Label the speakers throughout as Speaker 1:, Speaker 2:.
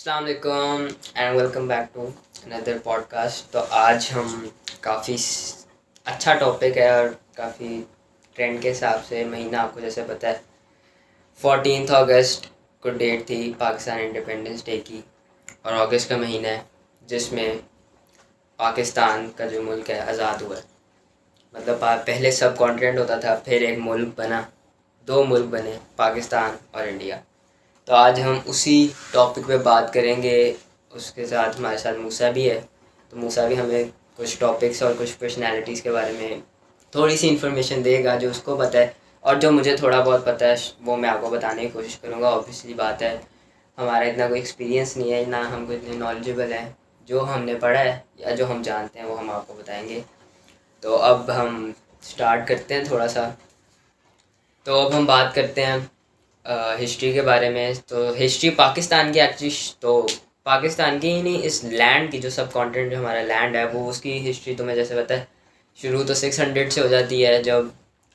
Speaker 1: अस्सलाम वालेकुम and welcome back to another podcast. तो आज हम काफ़ी अच्छा टॉपिक है और काफ़ी ट्रेंड के हिसाब से महीना आपको जैसे पता है 14 अगस्त को डेट थी पाकिस्तान इंडिपेंडेंस डे की। और अगस्त का महीना है जिसमें पाकिस्तान का जो मुल्क है आज़ाद हुआ है। मतलब पहले सब कॉन्टिनेंट होता था, फिर एक मुल्क बना, दो मुल्क बने, पाकिस्तान और इंडिया। तो आज हम उसी टॉपिक पे बात करेंगे। उसके साथ हमारे साथ मूसा भी है, तो मूसा भी हमें कुछ टॉपिक्स और कुछ पर्सनैलिटीज़ के बारे में थोड़ी सी इन्फॉर्मेशन देगा जो उसको पता है, और जो मुझे थोड़ा बहुत पता है वो मैं आपको बताने की कोशिश करूँगा। ऑब्वियसली बात है, हमारा इतना कोई एक्सपीरियंस नहीं है, ना हमको इतने नॉलेजेबल हैं। जो हमने पढ़ा है या जो हम जानते हैं वो हम आपको बताएंगे। तो अब हम स्टार्ट करते हैं थोड़ा सा। तो अब हम बात करते हैं हिस्ट्री के बारे में। तो हिस्ट्री पाकिस्तान की एक्चुअली, तो पाकिस्तान की ही नहीं, इस लैंड की, जो सब कॉन्टिनेंट जो हमारा लैंड है, वो उसकी हिस्ट्री तुम्हें जैसे पता है शुरू तो 600 से हो जाती है, जब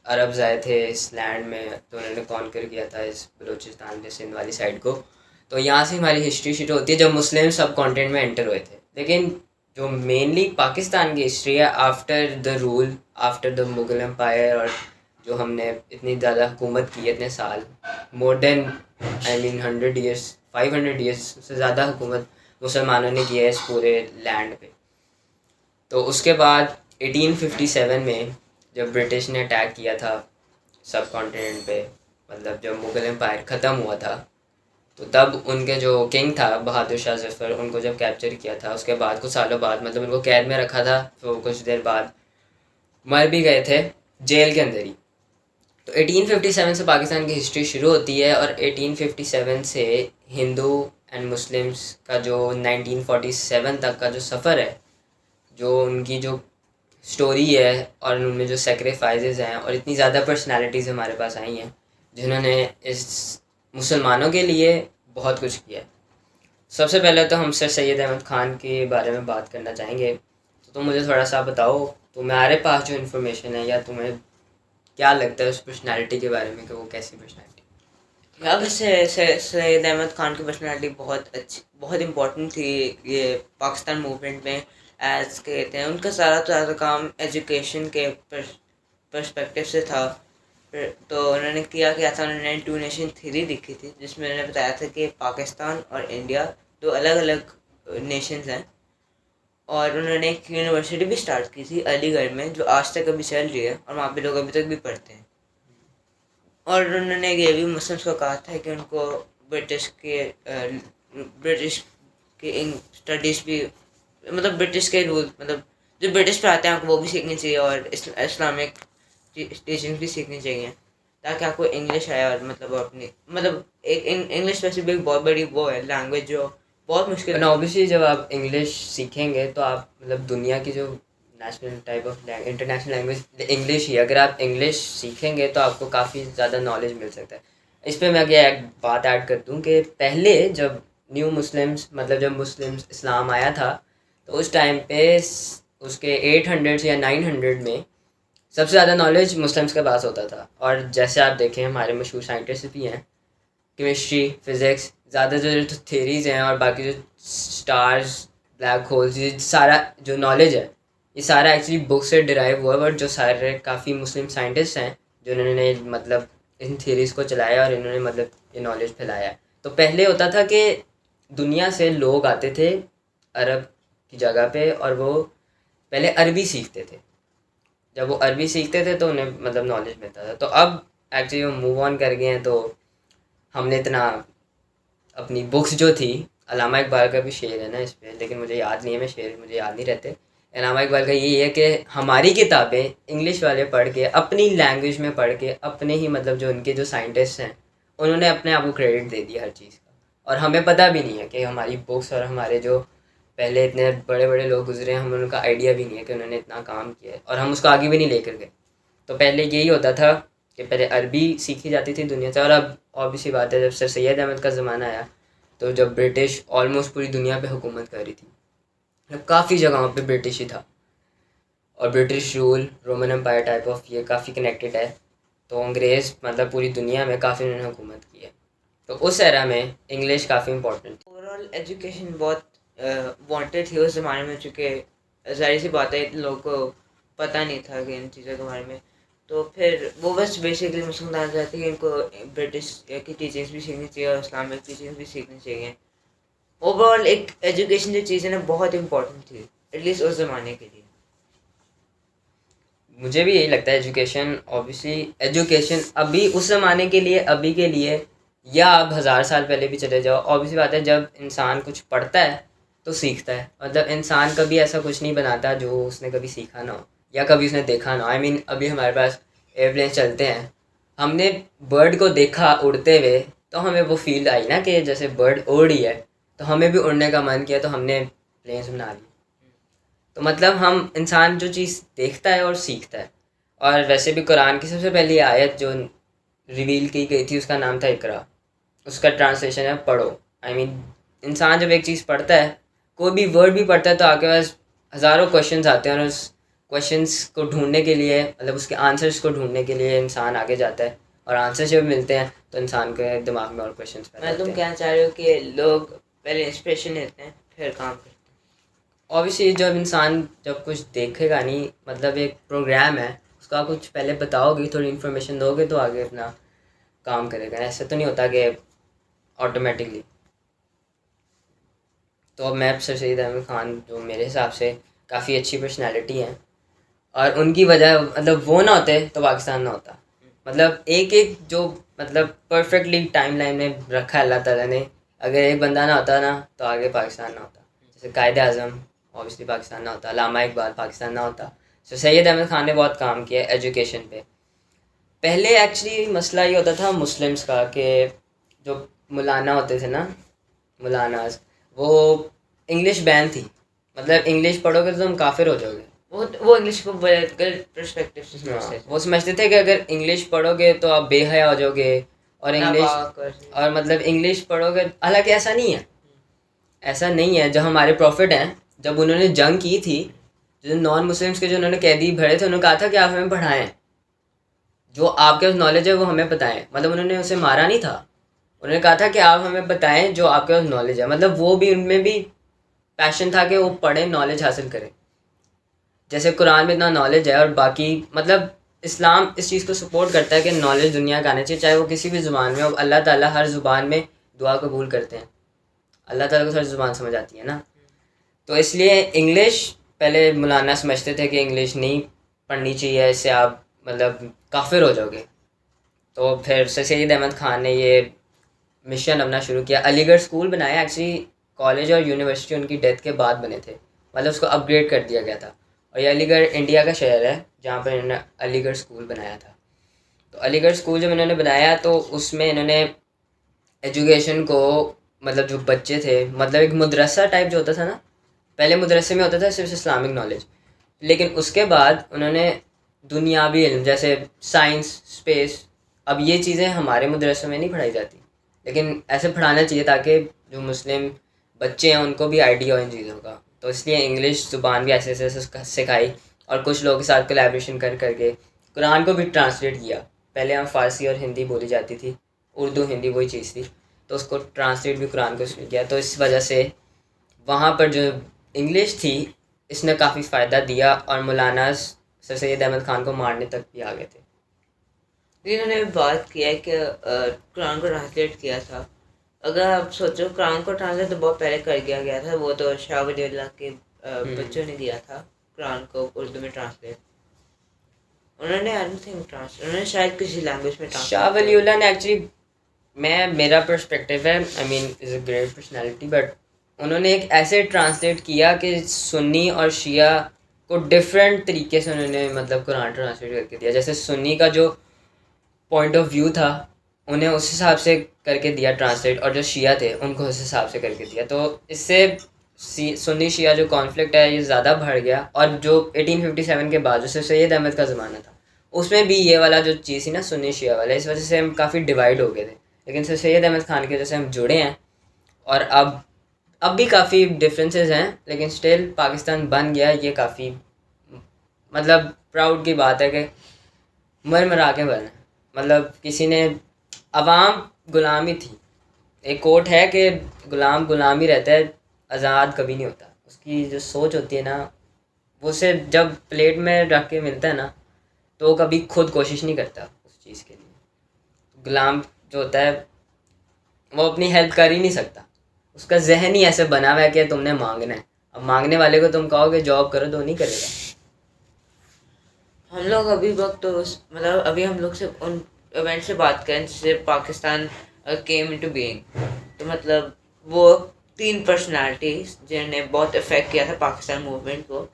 Speaker 1: अरब्स आए थे इस लैंड में, तो उन्होंने कॉन्कर किया था इस बलूचिस्तान पे, सिंध वाली साइड को। तो यहाँ से हमारी हिस्ट्री शुरू होती है जब मुस्लिम सब कॉन्टिनेंट में एंटर हुए थे। लेकिन जो मेनली पाकिस्तान की हिस्ट्री है after the rule, after the Mughal empire, और जो हमने इतनी ज़्यादा हुकूमत की है इतने साल, मोर देन 100 ईयर्स, 500 ईयर्स से ज़्यादा हुकूमत मुसलमानों ने की है इस पूरे लैंड पे। तो उसके बाद 1857 में जब ब्रिटिश ने अटैक किया था सब कॉन्टिनेंट पे, मतलब जब मुगल एम्पायर ख़त्म हुआ था, तो तब उनके जो किंग था बहादुर शाह जफ़र, उनको जब कैप्चर किया था, उसके बाद कुछ सालों बाद, मतलब उनको कैद में रखा था, तो कुछ देर बाद मर भी गए थे जेल के अंदर ही। तो 1857 से पाकिस्तान की हिस्ट्री शुरू होती है, और 1857 से हिंदू एंड मुस्लिम्स का जो 1947 तक का जो सफ़र है, जो उनकी जो स्टोरी है, और उनमें जो सेक्रीफाइसेस हैं, और इतनी ज़्यादा पर्सनालिटीज़ हमारे पास आई हैं जिन्होंने इस मुसलमानों के लिए बहुत कुछ किया है। सबसे पहले तो हम सर सैयद अहमद ख़ान के बारे में बात करना चाहेंगे। तो तुम मुझे थोड़ा सा बताओ, तुम्हारे पास जो इन्फॉर्मेशन है, या तुम्हें क्या लगता है उस पर्सनालिटी के बारे में कि वो कैसी पर्सनालिटी।
Speaker 2: या वैसे सैयद अहमद ख़ान की पर्सनालिटी बहुत अच्छी, बहुत इम्पोर्टेंट थी ये पाकिस्तान मूवमेंट में। एज कहते हैं उनका सारा तो ज़्यादा काम एजुकेशन के पर्सपेक्टिव से था। तो उन्होंने क्या था, उन्होंने टू नेशन थ्योरी लिखी थी जिसमें उन्होंने बताया था कि पाकिस्तान और इंडिया दो अलग अलग नेशंस हैं। और उन्होंने एक यूनिवर्सिटी भी स्टार्ट की थी अलीगढ़ में, जो आज तक अभी चल रही है और वहाँ पे लोग अभी तक भी पढ़ते हैं। और उन्होंने ये भी मुस्लिम्स को कहा था कि उनको ब्रिटिश के ब्रिटिश के स्टडीज़ भी, मतलब ब्रिटिश के रूल, मतलब जो ब्रिटिश पढ़ाते हैं आपको वो भी सीखनी चाहिए, और इस्लामिक टीचिंग भी सीखनी चाहिए, ताकि आपको इंग्लिश आए। और मतलब अपनी, मतलब एक इंग्लिश वैसे भी एक बहुत बड़ी वो है लैंग्वेज जो बहुत मुश्किल।
Speaker 1: ऑब्वियसली जब आप इंग्लिश सीखेंगे तो आप, मतलब दुनिया की जो national type of international language English ही, अगर आप इंग्लिश सीखेंगे तो आपको काफ़ी ज़्यादा नॉलेज मिल सकता है। इस पर मैं आगे एक बात ऐड कर दूँ कि पहले जब न्यू मुस्लिम्स, मतलब जब मुस्लिम्स इस्लाम आया था, तो उस टाइम पे उसके 800 या 900 में सबसे ज़्यादा नॉलेज मुस्लिम्स के पास होता था। और जैसे आप देखें हमारे मशहूर साइंटिस्ट भी हैं, केमिस्ट्री, फिज़िक्स, ज़्यादा जो थेरीज़ हैं और बाकी जो स्टार्स, ब्लैक होल्स, ये सारा जो नॉलेज है, ये सारा एक्चुअली बुक से डिराइव हुआ है। बट जो सारे काफ़ी मुस्लिम साइंटिस्ट हैं जिन्होंने मतलब इन थेरीज़ को चलाया और इन्होंने मतलब ये नॉलेज फैलाया है। तो पहले होता था कि दुनिया से लोग आते थे अरब की जगह पे, और वो पहले अरबी सीखते थे। जब वो अरबी सीखते थे तो उन्हें मतलब नॉलेज मिलता था। तो अब एक्चुअली वो मूव ऑन कर गए हैं, तो हमने इतना अपनी बुक्स जो थी, अलामा इकबाल का भी शेर है ना इस पे, लेकिन मुझे याद नहीं है, मैं शेर मुझे याद नहीं रहते। अलामा इकबाल का यही है कि हमारी किताबें इंग्लिश वाले पढ़ के, अपनी लैंग्वेज में पढ़ के, अपने ही मतलब जो उनके जो साइंटिस्ट हैं उन्होंने अपने आप को क्रेडिट दे दिया हर चीज़ का, और हमें पता भी नहीं है कि हमारी बुक्स और हमारे जो पहले इतने बड़े बड़े लोग गुजरे हैं, हमें उनका आइडिया भी नहीं है कि उन्होंने इतना काम किया है, और हम उसको आगे भी नहीं लेकर गए। तो पहले यही होता था कि पहले अरबी सीखी जाती थी दुनिया से। और अब ऑब्वियसली बात है, जब सर सैयद अहमद का ज़माना आया, तो जब ब्रिटिश ऑलमोस्ट पूरी दुनिया पे हुकूमत कर रही थी, मतलब काफ़ी जगहों पे ब्रिटिश ही था, और British rule, Roman empire type of, ये काफ़ी कनेक्टेड है। तो अंग्रेज़ मतलब पूरी दुनिया में काफ़ी उन्होंने हुकूमत की है। तो उस एरा में इंग्लिश काफ़ी इंपॉर्टेंट थी।
Speaker 2: ओवरऑल ओवरऑल एजुकेशन बहुत वांटेड थी उस ज़माने में, चूँकि ज़ाहिर सी बात है लोगों को पता नहीं था कि इन चीज़ों के बारे में। तो फिर वो बस बेसिकली मुझे बताना चाहते हैं कि इनको ब्रिटिश की टीचिंग्स भी सीखनी चाहिए और इस्लामिक टीचिंग्स भी सीखनी चाहिए। ओवरऑल एक एजुकेशन जो चीज़ है ना बहुत इंपॉर्टेंट थी, एटलीस्ट उस ज़माने के लिए।
Speaker 1: मुझे भी यही लगता है। एजुकेशन ऑब्वियसली, एजुकेशन अभी उस ज़माने के लिए, अभी के लिए, या आप 1000 साल पहले भी चले जाओ, ऑब्वियसली बात है जब इंसान कुछ पढ़ता है तो सीखता है। मतलब इंसान कभी ऐसा कुछ नहीं बनाता जो उसने कभी सीखा ना हो या कभी उसने देखा ना हो। आई मीन अभी हमारे पास एयरप्लेन चलते हैं, हमने बर्ड को देखा उड़ते हुए तो हमें वो फील आई ना कि जैसे बर्ड उड़ रही है, तो हमें भी उड़ने का मन किया तो हमने प्लेन्स बना ली। तो मतलब हम इंसान जो चीज़ देखता है और सीखता है। और वैसे भी कुरान की सबसे पहली आयत जो रिवील की गई थी उसका नाम था इकरा, उसका ट्रांसलेशन है पढ़ो। आई मीन इंसान जब एक चीज़ पढ़ता है, कोई भी वर्ड भी पढ़ता है, तो आपके पास हज़ारों क्वेश्चंस आते हैं और उस क्वेश्चंस को ढूंढने के लिए, मतलब उसके आंसर्स को ढूंढने के लिए इंसान आगे जाता है। और आंसर्स जब मिलते हैं तो इंसान के दिमाग में और क्वेश्चंस पैदा
Speaker 2: मैं
Speaker 1: होते
Speaker 2: तुम
Speaker 1: हैं।
Speaker 2: कहना चाह रहे हो कि लोग पहले इंस्पिरेशन लेते हैं फिर काम करते
Speaker 1: ऑब्वियसली जब इंसान जब कुछ देखेगा नहीं, मतलब एक प्रोग्राम है, उसका कुछ पहले बताओगे, थोड़ी इन्फॉर्मेशन दोगे तो आगे अपना काम करेगा। ऐसा तो नहीं होता कि ऑटोमेटिकली। तो अब मैं सर सैयद अहमद ख़ान जो मेरे हिसाब से काफ़ी अच्छी पर्सनैलिटी हैं, और उनकी वजह मतलब वो ना होते तो पाकिस्तान ना होता। मतलब एक एक जो मतलब परफेक्टली टाइम लाइन में रखा है अल्लाह ताला ने, अगर एक बंदा ना होता ना तो आगे पाकिस्तान ना होता। जैसे कायद आज़म, ऑब्वियसली पाकिस्तान ना होता। अल्लामा इकबाल, पाकिस्तान ना होता। सर सैयद अहमद ख़ान ने बहुत काम किया एजुकेशन पे। पहले एक्चुअली मसला ये होता था मुस्लिम्स का कि जो मौलाना होते थे ना, मौलानाज, वो इंग्लिश बैन थी। मतलब इंग्लिश पढ़ोगे तो तुम काफिर हो जाओगे।
Speaker 2: वो इंग्लिश को गलत पर्सपेक्टिव से
Speaker 1: हाँ,
Speaker 2: समझते थे।
Speaker 1: वो समझते थे कि अगर इंग्लिश पढ़ोगे तो आप बेहया हो जाओगे। और इंग्लिश,
Speaker 2: नापाक
Speaker 1: और मतलब इंग्लिश पढ़ोगे, हालांकि ऐसा नहीं है। ऐसा नहीं है। जब हमारे प्रॉफिट हैं, जब उन्होंने जंग की थी, जो नॉन मुस्लिम्स के जो उन्होंने कैदी भरे थे, उन्होंने कहा था कि आप हमें पढ़ाएं, जो आपके पास नॉलेज है वो हमें बताएं। मतलब उन्होंने उसे मारा नहीं था, उन्होंने कहा था कि आप हमें बताएं जो आपके पास नॉलेज है। मतलब वो भी, उनमें भी पैशन था कि वो पढ़ें, नॉलेज हासिल करें। जैसे कुरान में इतना नॉलेज है, और बाकी मतलब इस्लाम इस चीज़ को सपोर्ट करता है कि नॉलेज दुनिया का आना चाहिए, चाहे वो किसी भी ज़ुबान में हो। अल्लाह ताला हर ज़ुबान में दुआ कबूल करते हैं। अल्लाह ताला को हर ज़ुबान समझ आती है ना। तो इसलिए इंग्लिश पहले मौलाना समझते थे कि इंग्लिश नहीं पढ़नी चाहिए, इससे आप मतलब काफिर हो जाओगे। तो फिर सर सैयद अहमद ख़ान ने ये मिशन अपना शुरू किया, अलीगढ़ स्कूल बनाया। एक्चुअली कॉलेज और यूनिवर्सिटी उनकी डेथ के बाद बने थे, मतलब उसको अपग्रेड कर दिया गया था। और ये अलीगढ़ इंडिया का शहर है जहाँ पर इन्होंने अलीगढ़ स्कूल बनाया था। तो अलीगढ़ स्कूल जब इन्होंने बनाया तो उसमें इन्होंने एजुकेशन को, मतलब जो बच्चे थे, मतलब एक मदरसा टाइप जो होता था ना, पहले मदरसे में होता था सिर्फ इस्लामिक नॉलेज, लेकिन उसके बाद उन्होंने दुनियावी इल्म जैसे साइंस, स्पेस, अब ये चीज़ें हमारे मदरसों में नहीं पढ़ाई जाती, लेकिन ऐसे पढ़ाना चाहिए ताकि जो मुस्लिम बच्चे हैं उनको भी आइडिया हो इन चीज़ों का। तो इसलिए इंग्लिश ज़ुबान भी ऐसे ऐसे सिखाई, और कुछ लोगों के साथ कोलैबोरेशन कर करके कुरान को भी ट्रांसलेट किया। पहले हम फ़ारसी और हिंदी बोली जाती थी, उर्दू हिंदी वही चीज़ थी, तो उसको ट्रांसलेट भी कुरान को किया। तो इस वजह से वहाँ पर जो इंग्लिश थी, इसने काफ़ी फ़ायदा दिया, और मौलाना सर सैयद अहमद ख़ान को मारने तक भी आ गए थे।
Speaker 2: इन्होंने बात किया है कि कुरान को ट्रांसलेट किया था। अगर आप सोचो कुरान को ट्रांसलेट तो बहुत पहले कर दिया गया था, वो तो शाह वली अल्लाह के बच्चों ने किया था कुरान को उर्दू में ट्रांसलेट। उन्होंने आई डोंट थिंक ट्रांसलेट, उन्होंने शायद किसी लैंग्वेज में
Speaker 1: शाह
Speaker 2: ट्रांसलेट
Speaker 1: वली अल्लाह ने एक्चुअली, मेरा पर्सपेक्टिव है, I mean is a great personality, but उन्होंने एक ऐसे ट्रांसलेट किया कि सुन्नी और शिया को डिफरेंट तरीके से उन्होंने मतलब कुरान ट्रांसलेट करके दिया। जैसे सुन्नी का जो पॉइंट ऑफ व्यू था, उन्हें उस हिसाब से करके दिया ट्रांसलेट, और जो शिया थे उनको उस हिसाब से करके दिया। तो इससे सुन्नी शिया जो कॉन्फ्लिक्ट है ये ज़्यादा बढ़ गया। और जो 1857 के बाद जो सर सैयद अहमद का ज़माना था, उसमें भी ये वाला जो चीज़ थी ना, सुन्नी शिया वाला, इस वजह से हम काफ़ी डिवाइड हो गए थे। लेकिन सर सैयद अहमद ख़ान की वजह से हम जुड़े हैं, और अब भी काफ़ी डिफरेंसेस हैं, लेकिन स्टिल पाकिस्तान बन गया। ये काफ़ी मतलब प्राउड की बात है कि मर मरा के बना। मतलब किसी ने, अवाम गुलामी थी, एक कोट है कि गुलाम गुलाम ही रहता है, आज़ाद कभी नहीं होता। उसकी जो सोच होती है ना, वो उसे जब प्लेट में रख के मिलता है ना, तो वो कभी खुद कोशिश नहीं करता उस चीज़ के लिए। गुलाम जो होता है वो अपनी हेल्प कर ही नहीं सकता, उसका जहन ही ऐसे बना हुआ है कि तुमने मांगना है। अब मांगने वाले को तुम कहोगे जॉब करो तो नहीं करेगा।
Speaker 2: हम लोग अभी वक्त तो मतलब अभी हम लोग सिर्फ उन इवेंट से बात करें जिससे पाकिस्तान केम इनटू बीइंग, तो मतलब वो 3 पर्सनालिटीज जिन्होंने बहुत इफेक्ट किया था पाकिस्तान मूवमेंट को,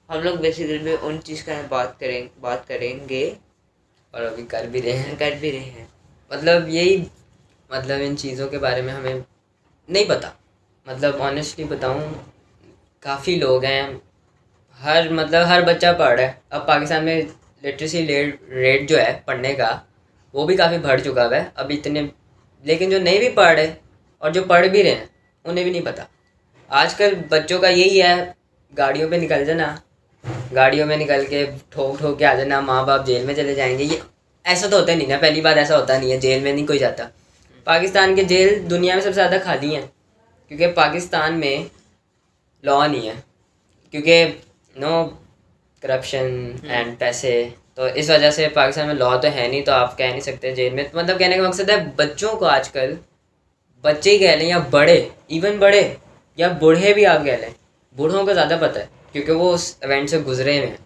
Speaker 2: हम लोग बेसिकली उन चीज़ का बात करेंगे
Speaker 1: और अभी कर भी रहे हैं।
Speaker 2: कर भी रहे हैं।
Speaker 1: मतलब यही, मतलब इन चीज़ों के बारे में हमें नहीं पता। मतलब ऑनेस्टली बताऊँ, काफ़ी लोग हैं, हर बच्चा पढ़ रहा है। अब पाकिस्तान में लिटरेसी रेट जो है पढ़ने का, वो भी काफ़ी बढ़ चुका है अब इतने। लेकिन जो नहीं भी पढ़ रहे और जो पढ़ भी रहे हैं उन्हें भी नहीं पता। आजकल बच्चों का यही है, गाड़ियों पे निकल जाना, गाड़ियों में निकल के ठोक ठोक के आ जाना, माँ बाप जेल में चले जाएंगे। ये ऐसा तो होता नहीं ना, पहली बात ऐसा होता नहीं है, जेल में नहीं कोई जाता। पाकिस्तान के जेल दुनिया में सबसे ज़्यादा खाली हैं, क्योंकि पाकिस्तान में लॉ नहीं है, क्योंकि नो करप्शन एंड पैसे। तो इस वजह से पाकिस्तान में लॉ तो है नहीं, तो आप कह नहीं सकते जेल में। मतलब कहने का मकसद है बच्चों को आजकल, बच्चे ही कह लें या बड़े, इवन बड़े या बूढ़े भी आप कह लें, बूढ़ों को ज़्यादा पता है क्योंकि वो उस इवेंट से गुजरे हुए हैं,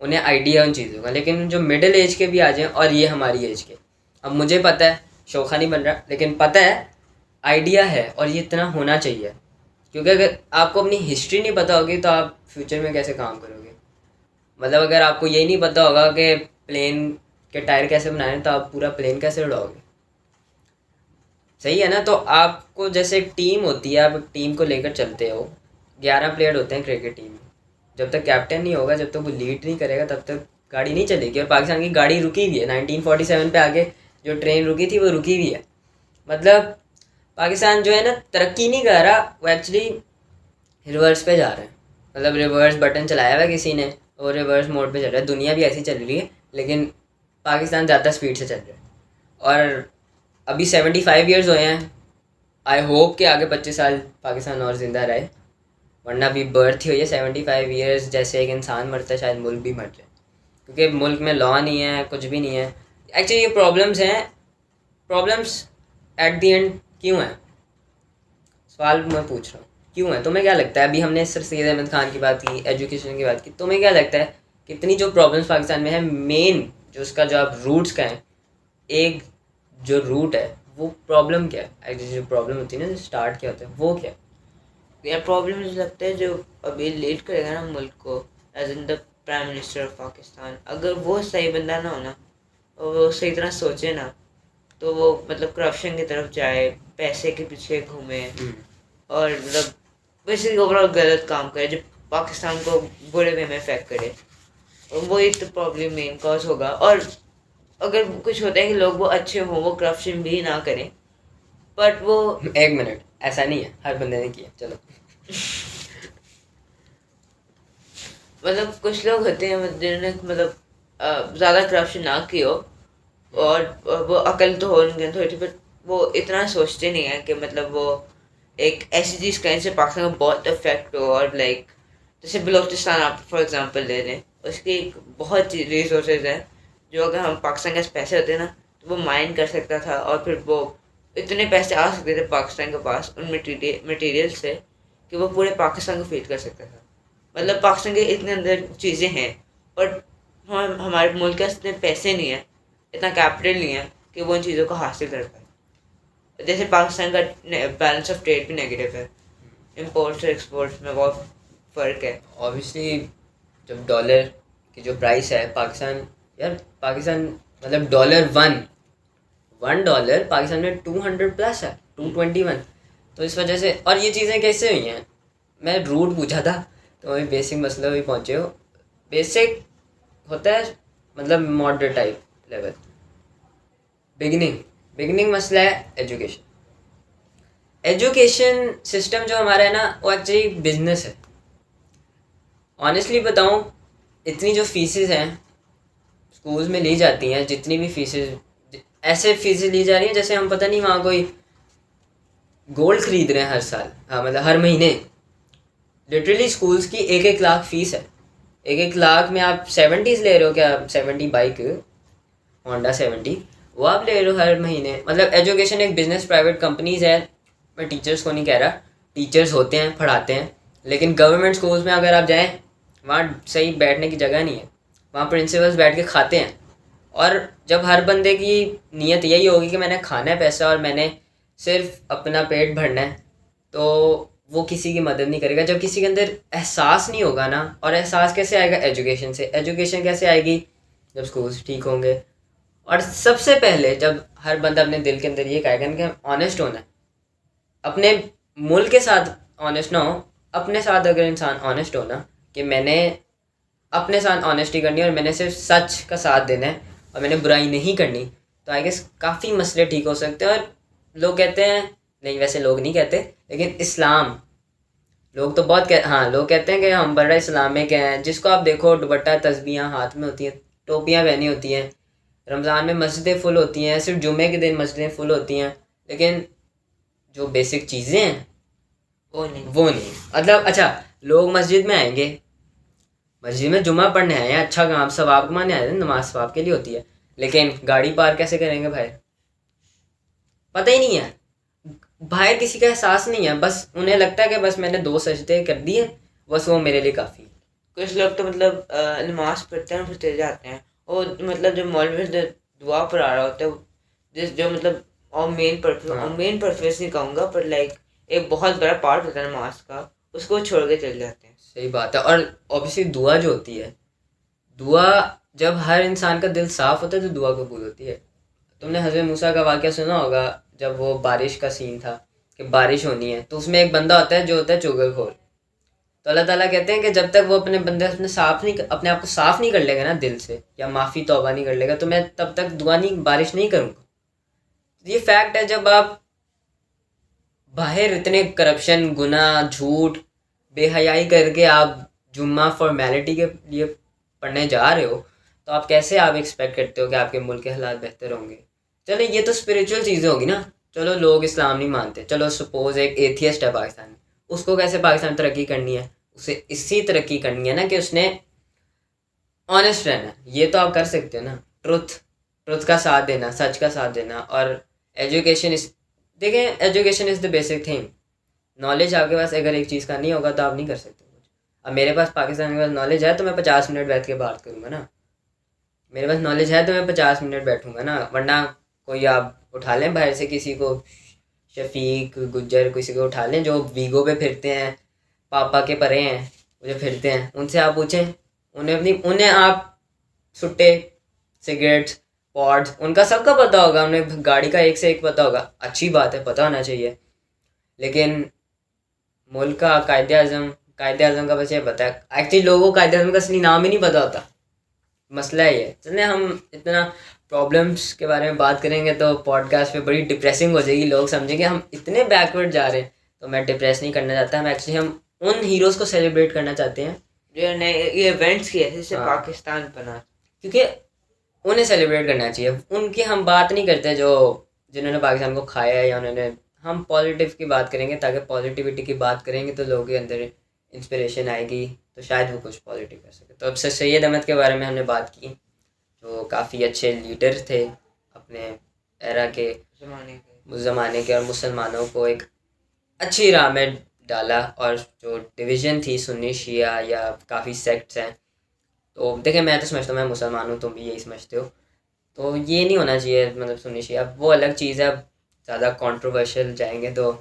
Speaker 1: उन्हें आइडिया है उन चीज़ों का। लेकिन जो मिडिल एज के भी आ जाएँ, और ये हमारी एज के, अब मुझे पता है, शोखा नहीं बन रहा, लेकिन पता है, आइडिया है, और ये इतना होना चाहिए। क्योंकि अगर आपको अपनी हिस्ट्री नहीं पता होगी तो आप फ्यूचर में कैसे काम करोगे। मतलब अगर आपको यही नहीं पता होगा कि प्लेन के टायर कैसे बनाए तो आप पूरा प्लेन कैसे उड़ाओगे। सही है ना। तो आपको जैसे एक टीम होती है, आप एक टीम को लेकर चलते हो। 11 प्लेयर होते हैं क्रिकेट टीम में, जब तक कैप्टन नहीं होगा, जब तक वो लीड नहीं करेगा, तब तक गाड़ी नहीं चलेगी। और पाकिस्तान की गाड़ी रुकी हुई है 1947 पे आके, जो ट्रेन रुकी थी वो रुकी हुई है। मतलब पाकिस्तान जो है ना तरक्की नहीं कर रहा, वो एक्चुअली रिवर्स पे जा रहे हैं। मतलब रिवर्स बटन चलाया हुआ है किसी ने और रिवर्स मोड पे चल रहा है। दुनिया भी ऐसी चल रही है, लेकिन पाकिस्तान ज़्यादा स्पीड से चल रहा है। और अभी 75 ईयर्स हुए हैं। आई होप कि आगे 25 साल पाकिस्तान और ज़िंदा रहे, वरना अभी बर्थ ही हुई है 75 ईयर्स। जैसे एक इंसान मरता है शायद मुल्क भी मर जाए, क्योंकि मुल्क में लॉ नहीं है, कुछ भी नहीं है। एक्चुअली ये प्रॉब्लम्स हैं। प्रॉब्लम्स एट द एंड क्यों हैं, सवाल मैं पूछ रहा हूँ, क्यों है? तुम्हें क्या लगता है? अभी हमने सर सैयद अहमद खान की बात की, एजुकेशन की बात की, तुम्हें क्या लगता है कितनी जो प्रॉब्लम्स पाकिस्तान में है, मेन जो उसका जो आप रूट्स का है, एक जो रूट है वो प्रॉब्लम क्या है? एक्चुअली जो प्रॉब्लम होती है ना, जो स्टार्ट क्या होता है वो क्या है?
Speaker 2: यह प्रॉब्लम मुझे लगता है जो अभी लीड करेगा ना मुल्क को, as in the prime minister of Pakistan, अगर वो सही बंदा ना हो ना, और वो सही तरह सोचे ना, तो वो मतलब करप्शन की तरफ जाए, पैसे के पीछे घूमे, और मतलब बेसिकली ओवरऑल गलत काम करे जो पाकिस्तान को बुरे वे में इफेक्ट करे, और वो एक तो प्रॉब्लम मेन कॉज होगा। और अगर कुछ होता है कि लोग वो अच्छे हों, वो करप्शन भी ना करें, बट वो
Speaker 1: एक मिनट, ऐसा नहीं है, हर बंदे ने किया। चलो
Speaker 2: मतलब कुछ लोग होते हैं जिन्होंने मतलब ज़्यादा करप्शन ना की हो, और वो अकल तो हो उनके थोड़ी, बट वो इतना सोचते नहीं है कि मतलब वो एक ऐसी चीज़ करें जिससे पाकिस्तान को बहुत इफेक्ट हो। और लाइक जैसे बलोचिस्तान आप फॉर एग्जांपल ले लें, उसकी बहुत रिसोर्सेज हैं जो अगर हम पाकिस्तान के पास पैसे होते ना तो वो माइन कर सकता था, और फिर वो इतने पैसे आ सकते थे पाकिस्तान के पास उन मटेरियल से कि वो पूरे पाकिस्तान को फीड कर सकता था। मतलब पाकिस्तान के इतने अंदर चीज़ें हैं, बट हमारे मुल्क के पास इतने पैसे नहीं है, इतना कैपिटल नहीं है कि वो उन चीज़ों को हासिल कर पाए। जैसे पाकिस्तान का बैलेंस ऑफ ट्रेड भी नेगेटिव है, इम्पोर्ट्स और एक्सपोर्ट्स में बहुत फ़र्क है।
Speaker 1: ऑब्वियसली जब डॉलर की जो प्राइस है पाकिस्तान, यार पाकिस्तान मतलब $1 पाकिस्तान में 200+ है, 221। तो इस वजह से, और ये चीज़ें कैसे हुई हैं, मैं रूट पूछा था तो वही बेसिक मसले भी पहुँचे हो। बेसिक होता है मतलब मॉडरेट टाइप लेवल, बिगिनिंग मसला है एजुकेशन। एजुकेशन सिस्टम जो हमारा है ना, वो एक्चुअली बिजनेस है। ऑनेस्टली बताऊँ, इतनी जो फीसेस हैं स्कूल्स में ली जाती हैं, जितनी भी फीसेस, ऐसे फीसेस ली जा रही हैं जैसे हम पता नहीं वहाँ कोई गोल्ड खरीद रहे हैं हर साल, हाँ मतलब हर महीने। लिटरली स्कूल्स की 1-1 लाख फीस है। 1-1 लाख में आप 70s ले रहे हो क्या? 70 बाइक, होंडा 70 वो आप ले रहे हो हर महीने। मतलब एजुकेशन एक बिजनेस, प्राइवेट कंपनीज है। मैं टीचर्स को नहीं कह रहा, टीचर्स होते हैं, पढ़ाते हैं, लेकिन गवर्नमेंट स्कूल्स में अगर आप जाएं, वहाँ सही बैठने की जगह नहीं है। वहाँ प्रिंसिपल्स बैठ के खाते हैं। और जब हर बंदे की नीयत यही होगी कि मैंने खाना है पैसा और मैंने सिर्फ अपना पेट भरना है, तो वो किसी की मदद नहीं करेगा। जब किसी के अंदर एहसास नहीं होगा ना, और एहसास कैसे आएगा? एजुकेशन से। एजुकेशन कैसे आएगी? जब स्कूल्स ठीक होंगे। और सबसे पहले जब हर बंदा अपने दिल के अंदर ये कहेगा ना कि ऑनेस्ट होना है, अपने मुल्क के साथ ऑनेस्ट ना हो, अपने साथ अगर इंसान ऑनेस्ट हो ना, कि मैंने अपने साथ ऑनेस्टी करनी है और मैंने सिर्फ सच का साथ देना है और मैंने बुराई नहीं करनी, तो आई गेस काफ़ी मसले ठीक हो सकते हैं। और लोग कहते हैं, नहीं वैसे लोग नहीं कहते, लेकिन इस्लाम, लोग तो बहुत हाँ लोग कहते हैं कि हम बड़ा इस्लामिक हैं। जिसको आप देखो दुपट्टा तस्बीहां हाथ में होती हैं, टोपियां पहनी होती हैं, रमज़ान में मस्जिदें फुल होती हैं, सिर्फ जुमे के दिन मस्जिदें फुल होती हैं, लेकिन जो बेसिक चीज़ें हैं वो नहीं। मतलब अच्छा, लोग मस्जिद में आएंगे, मस्जिद में जुमा पढ़ने आए हैं, अच्छा काम सवाब कमाने आए हैं, नमाज सवाब के लिए होती है, लेकिन गाड़ी पार कैसे करेंगे भाई? पता ही नहीं है। बाहर किसी का एहसास नहीं है, बस उन्हें लगता है कि बस मैंने 2 सजदे कर दिए, बस वो मेरे लिए काफ़ी।
Speaker 2: कुछ लोग तो मतलब नमाज पढ़ते हैं फिर चले जाते हैं, और मतलब जो मौलवी जो दुआ पढ़ा रहा होता है, जिस जो मतलब और मेन पर्पस,
Speaker 1: हाँ।
Speaker 2: और मेन पर्पस नहीं कहूँगा, पर लाइक एक बहुत बड़ा पार्ट होता है नमाज का, उसको छोड़ के चले जाते हैं।
Speaker 1: सही बात है। और ऑब्वियसली दुआ जो होती है, दुआ जब हर इंसान का दिल साफ होता है तो दुआ कबूल होती है। तुमने हज़रत मूसा का वाक़या सुना होगा, जब वो बारिश का सीन था कि बारिश होनी है, तो उसमें एक बंदा होता है जो होता है चुगलखोर। तो अल्लाह ताला कहते हैं कि जब तक वो अपने बंदे अपने आप को साफ़ नहीं कर लेगा ना दिल से, या माफ़ी तौबा नहीं कर लेगा, तो मैं तब तक दुआ नहीं, बारिश नहीं करूँगा। ये फैक्ट है। जब आप बाहर इतने करप्शन, गुनाह, झूठ, बेहयाई करके आप जुम्मा फॉर्मेलिटी के लिए पढ़ने जा रहे हो, तो आप कैसे आप एक्सपेक्ट करते हो कि आपके मुल्क के हालात बेहतर होंगे? चलो ये तो स्पिरिचुअल चीज़ें होगी ना। चलो लोग इस्लाम नहीं मानते, चलो सपोज एक एथियस्ट है पाकिस्तान में, उसको कैसे पाकिस्तान तरक्की करनी है? उसे इसी तरक्की करनी है ना कि उसने ऑनेस्ट रहना है। ये तो आप कर सकते हो ना, ट्रुथ का साथ देना, सच का साथ देना। और एजुकेशन इस देखें, education is the basic thing. Knowledge आपके पास अगर एक चीज़ का नहीं होगा तो आप नहीं कर सकते कुछ। अब मेरे पास पाकिस्तान के पास नॉलेज है तो मैं 50 मिनट बैठ के बात करूँगा ना, मेरे पास नॉलेज है तो मैं 50 मिनट बैठूँगा ना। वरना कोई आप उठा लें बाहर से किसी को, शफीक गुज्जर किसी को उठा लें जो वीगो पे फिरते हैं, पापा के परे हैं, वो जो फिरते हैं, उनसे आप पूछें, उन्हें आप सुट्टे, सिगरेट्स, पॉड्स, उनका सबका पता होगा, उन्हें गाड़ी का एक से एक पता होगा। अच्छी बात है, पता होना चाहिए। लेकिन मुल्क का कायदे आज़म का बस ये पता है। एक्चुअली लोगों को कायदे आज़म का असली नाम ही नहीं पता होता। मसला ये है। चलिए हम इतना प्रॉब्लम्स के बारे में बात करेंगे तो पॉडकास्ट पे बड़ी डिप्रेसिंग हो जाएगी, लोग समझेंगे हम इतने बैकवर्ड जा रहे हैं। तो मैं डिप्रेस नहीं करना चाहता। हम उन हीरोज़ को सेलिब्रेट करना चाहते हैं
Speaker 2: जो नए ये इवेंट्स किए थे जिससे
Speaker 1: हाँ।
Speaker 2: पाकिस्तान बना,
Speaker 1: क्योंकि उन्हें सेलिब्रेट करना चाहिए। उनकी हम बात नहीं करते जो जिन्होंने पाकिस्तान को खाया है, या उन्होंने, हम पॉजिटिव की बात करेंगे, ताकि पॉजिटिविटी की बात करेंगे तो लोगों के अंदर इंस्पिरेशन आएगी, तो शायद वो कुछ पॉजिटिव कर सके। तो अब सर सैयद अहमद के बारे में हमने बात की, जो काफ़ी अच्छे लीडर थे अपने एरा के, उस ज़माने के, और मुसलमानों को एक अच्छी राह में डाला। और जो डिवीज़न थी सुन्नी शिया या काफ़ी सेक्ट्स हैं, तो देखिए मैं तो समझता हूँ, मैं मुसलमान हूँ, तुम भी यही समझते हो, तो ये नहीं होना चाहिए। मतलब सुन्नी शिया वो अलग चीज़ है। अब ज़्यादा कंट्रोवर्शियल जाएंगे तो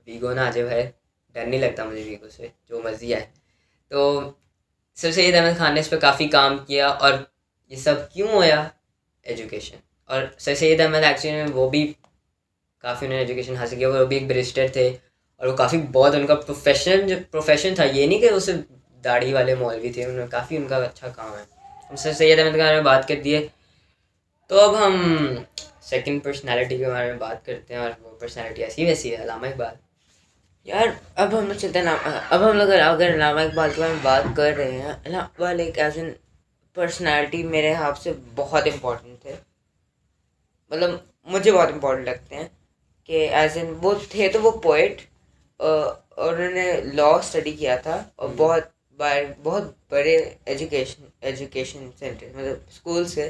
Speaker 1: वीगो ना आ जाए भाई, डर नहीं लगता मुझे वीगो से, जो मर्जी है। तो सर सैयद अहमद खान ने इस पर काफ़ी काम किया। और ये सब क्यों होया? एजुकेशन। और सर सैयद अहमद एक्चुअली में वो भी काफ़ी, उन्होंने एजुकेशन हासिल किया, वो भी एक बैरिस्टर थे, और वो काफ़ी बहुत उनका प्रोफेशन था। ये नहीं कि वो सिर्फ दाढ़ी वाले मौलवी थे, उन्होंने काफ़ी, उनका अच्छा काम है। हम सर सैयद अहमद के बारे में बात कर दिए, तो अब हम सेकंड पर्सनालिटी के बारे में बात करते हैं। और वो पर्सनालिटी ऐसी वैसी है, अल्लामा इकबाल।
Speaker 2: यार अब हम लोग चलते हैं अब हम लोग अगर अल्लामा इकबाल के बारे में बात कर रहे हैं, अल्लामा इकबाल एक एज एन पर्सनैलिटी मेरे हिसाब से बहुत इम्पोर्टेंट थे, मतलब मुझे बहुत इम्पोर्टेंट लगते हैं। कि एज इन वो थे तो वो पोइट, और उन्होंने लॉ स्टडी किया था और बहुत बड़े एजुकेशन सेंटर, मतलब स्कूल से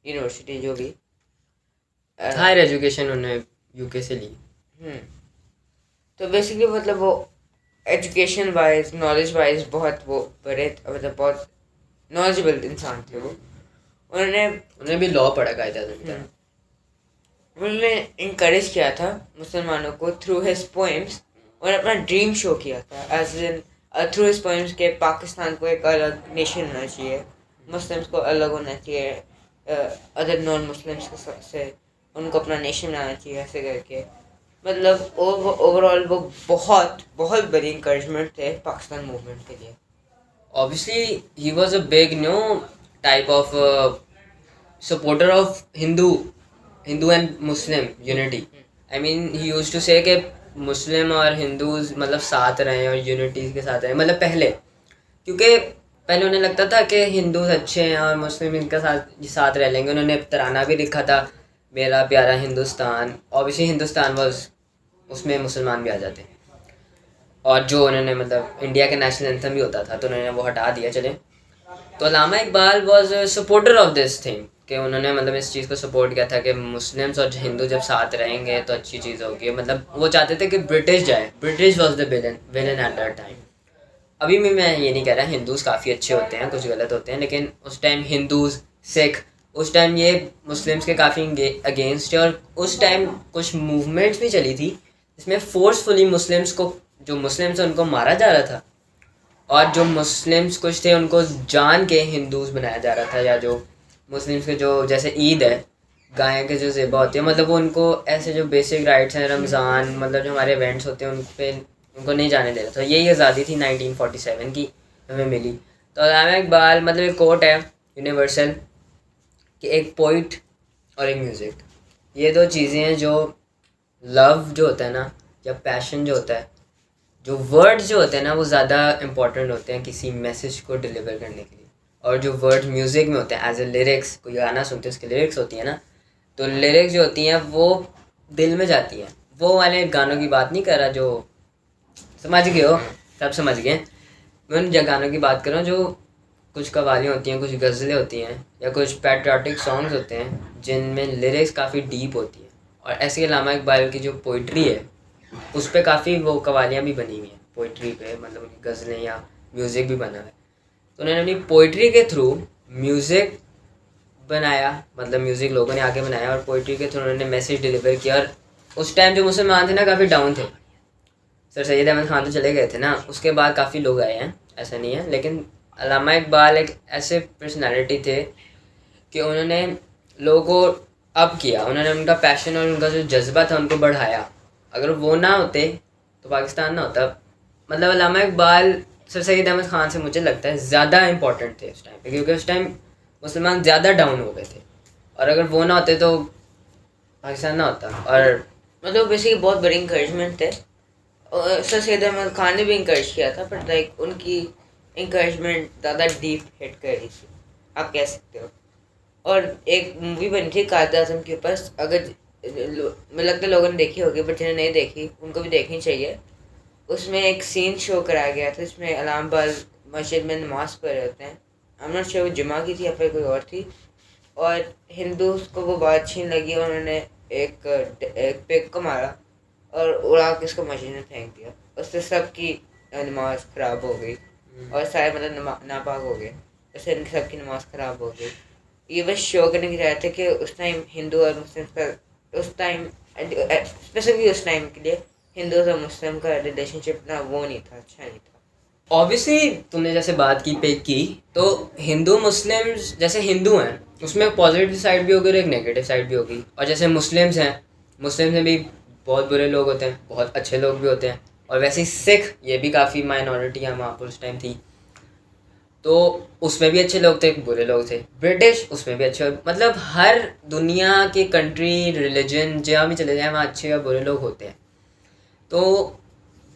Speaker 2: यूनिवर्सिटी जो भी।
Speaker 1: हायर एजुकेशन उन्होंने यूके से ली।
Speaker 2: तो बेसिकली मतलब वो एजुकेशन वाइज, नॉलेज वाइज बहुत वो बड़े, मतलब बहुत नॉलेजेबल इंसान थे वो।
Speaker 1: उन्होंने भी लॉ पढ़ा कायदा था।
Speaker 2: उन्होंने इनकरेज किया था मुसलमानों को थ्रू हिज पोएम्स, और अपना ड्रीम शो किया था as in through his poems के पाकिस्तान को एक अलग नेशन होना चाहिए, मुस्लिम्स को अलग होना चाहिए अदर नॉन मुस्लिम्स से, उनको अपना नेशन बनाना चाहिए, ऐसे करके। मतलब ओवरऑल वो बहुत बहुत बड़ी इंकरेजमेंट थे पाकिस्तान मूवमेंट के लिए।
Speaker 1: Obviously, he was a big, type of supporter of Hindu and Muslim unity. I mean, he used to say कि मुस्लिम और हिंदूज मतलब साथ रहें और यूनिटी के साथ रहें, मतलब पहले, क्योंकि पहले उन्हें लगता था कि हिंदूज अच्छे हैं और मुस्लिम इनका साथ रह लेंगे। उन्होंने तराना भी लिखा था, मेरा प्यारा हिंदुस्तान। ऑब्वियसली हिंदुस्तान वाज, उसमें मुसलमान भी आ जाते हैं। और जो उन्होंने मतलब इंडिया के नेशनल एंथम भी होता था तो उन्होंने वो हटा दिया। चले, तो Allama Iqbal was supporter of this thing, कि उन्होंने मतलब इस चीज़ को सपोर्ट किया था कि मुस्लिम्स और हिंदू जब साथ रहेंगे तो अच्छी चीज़ होगी। मतलब वो चाहते थे कि ब्रिटिश जाए, British was the villain at that time. अभी भी मैं ये नहीं कह रहा हिंदूज काफ़ी अच्छे होते हैं, कुछ गलत होते हैं, लेकिन उस टाइम हिंदूज, सिख, उस टाइम ये मुस्लिम्स के काफ़ी अगेंस्ट है। और उस टाइम कुछ मूवमेंट्स भी चली थी जिसमें फोर्सफुली मुस्लिम्स को, जो मुस्लिम्स उनको मारा जा रहा था, और जो मुस्लिम्स कुछ थे उनको जान के हिंदूज बनाया जा रहा था। या जो मुस्लिम्स के जो जैसे ईद है, गाय के जो ज़िबा होती है, मतलब वो उनको ऐसे जो बेसिक राइट्स हैं, रमज़ान, मतलब जो हमारे इवेंट्स होते हैं उन पे उनको नहीं जाने दे रहा था। यही आज़ादी थी 1947 की हमें मिली। तो अल्लामा इकबाल, मतलब एक कोट है यूनिवर्सल कि एक पोइट और एक म्यूज़िक, ये दो चीज़ें हैं जो लव जो होता है ना, या पैशन जो होता है, जो वर्ड्स जो होते हैं ना वो ज़्यादा इंपॉर्टेंट होते हैं किसी मैसेज को डिलीवर करने के लिए। और जो वर्ड्स म्यूज़िक में होते हैं एज ए लिरिक्स, कोई गाना सुनते हैं उसकी लिरिक्स होती है ना, तो लिरिक्स जो होती हैं वो दिल में जाती हैं। वो वाले गानों की बात नहीं कर रहा जो, समझ गए हो, सब समझ गए। मैं उन गानों की बात कर रहा हूँ जो कुछ कवालियाँ होती हैं, कुछ गज़लें होती हैं, या कुछ पैट्रियाटिक सॉन्ग्स होते हैं जिनमें लिरिक्स काफ़ी डीप होती हैं। और ऐसे अल्लामा इकबाल की जो पोइट्री है उस पर काफ़ी वो कवालियाँ भी बनी हुई हैं पोइट्री पे, मतलब उनकी गज़लें या म्यूज़िक भी बना है। तो उन्होंने अपनी पोइट्री के थ्रू म्यूज़िक बनाया, मतलब म्यूज़िक लोगों ने आके बनाया, और पोइट्री के थ्रू उन्होंने मैसेज डिलीवर किया। और उस टाइम जो मुसलमान थे ना काफ़ी डाउन थे। सर सैयद अहमद ख़ान तो चले गए थे ना, उसके बाद काफ़ी लोग आए हैं, ऐसा नहीं है, लेकिन अल्लामा इकबाल एक ऐसे पर्सनैलिटी थे कि उन्होंने लोगों को अप किया, उन्होंने उनका पैशन और उनका जो जज्बा था उनको बढ़ाया। अगर वो ना होते तो पाकिस्तान ना होता। मतलब अल्लामा इकबाल सर सैयद अहमद ख़ान से मुझे लगता है ज़्यादा इंपॉर्टेंट थे उस टाइम पे, क्योंकि उस टाइम मुसलमान ज़्यादा डाउन हो गए थे, और अगर वो ना होते तो पाकिस्तान ना होता। और
Speaker 2: मतलब बेसिकली बहुत बड़ी इंकरेजमेंट थे। और सर सैयद अहमद खान ने भी इंकरेज किया था, बट लाइक उनकी इंकरेजमेंट ज़्यादा डीप हिट कर रही थी, आप कह सकते हो। और एक मूवी बनी थी कायद आज़म के ऊपर, अगर मुझे लगता है लोगों ने देखी होगी, बट जिन्हें नहीं देखी उनको भी देखनी चाहिए। उसमें एक सीन शो कराया गया था जिसमें अल्लामा इकबाल मस्जिद में नमाज पढ़ रहे होते हैं। आई एम नॉट श्योर वो जुमा की थी या फिर कोई और थी, और हिंदू को वो बात अच्छी नहीं लगी, उन्होंने एक पिग को मारा और उड़ा के उसको मस्जिद में फेंक दिया। उससे सबकी नमाज ख़राब हो गई और सारे मतलब नापाक हो गए, उससे इनकी सबकी नमाज ख़राब हो गई। ये बस शो करने की चाहते थे कि उस टाइम हिंदू और मुस्लिम का, उस टाइम स्पेसिफिकली उस टाइम के लिए हिंदू और मुस्लिम का रिलेशनशिप ना वो नहीं था, अच्छा नहीं था।
Speaker 1: ऑब्वियसली तुमने जैसे बात की पे की, तो हिंदू मुस्लिम्स, जैसे हिंदू हैं उसमें पॉजिटिव साइड भी होगी और एक नेगेटिव साइड भी होगी। और जैसे मुस्लिम्स हैं, मुस्लिम्स में भी बहुत बुरे लोग होते हैं, बहुत अच्छे लोग भी होते हैं। और वैसे ही सिख, ये भी काफ़ी माइनॉरिटी है वहाँ पर उस टाइम थी, तो उसमें भी अच्छे लोग थे, बुरे लोग थे। ब्रिटिश, उसमें भी अच्छे, मतलब हर दुनिया के कंट्री, रिलीजन जहाँ भी चले जाए वहाँ अच्छे या बुरे लोग होते हैं। तो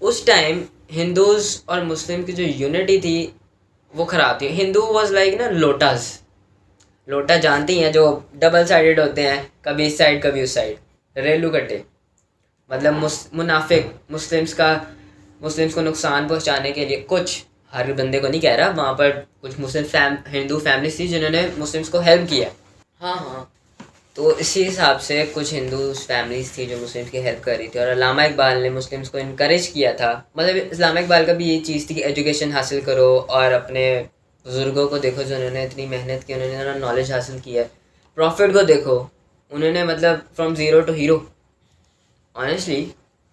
Speaker 1: उस टाइम हिंदूज और मुस्लिम की जो यूनिटी थी वो ख़राब थी। हिंदू वाज लाइक ना लोटास, लोटा जानती हैं जो डबल साइडेड होते हैं, कभी इस साइड कभी उस साइड, रेलू कट्टे। मतलब मुनाफिक मुस्लिम्स को नुकसान पहुंचाने के लिए, कुछ हर बंदे को नहीं कह रहा, वहाँ पर कुछ हिंदू फैमिलीज थी जिन्होंने मुस्लिम्स को हेल्प किया।
Speaker 2: हाँ हाँ।
Speaker 1: तो इसी हिसाब से कुछ हिंदू फैमिलीज थी जो मुस्लिम्स की हेल्प कर रही थी, और अल्लामा इकबाल ने मुस्लिम्स को इनकरेज किया था। मतलब अल्लामा इकबाल का भी यही चीज़ थी कि एजुकेशन हासिल करो, और अपने बुज़ुर्गों को देखो जिन्होंने इतनी मेहनत की, उन्होंने नॉलेज हासिल की है। प्रॉफिट को देखो, उन्होंने मतलब from zero to hero, honestly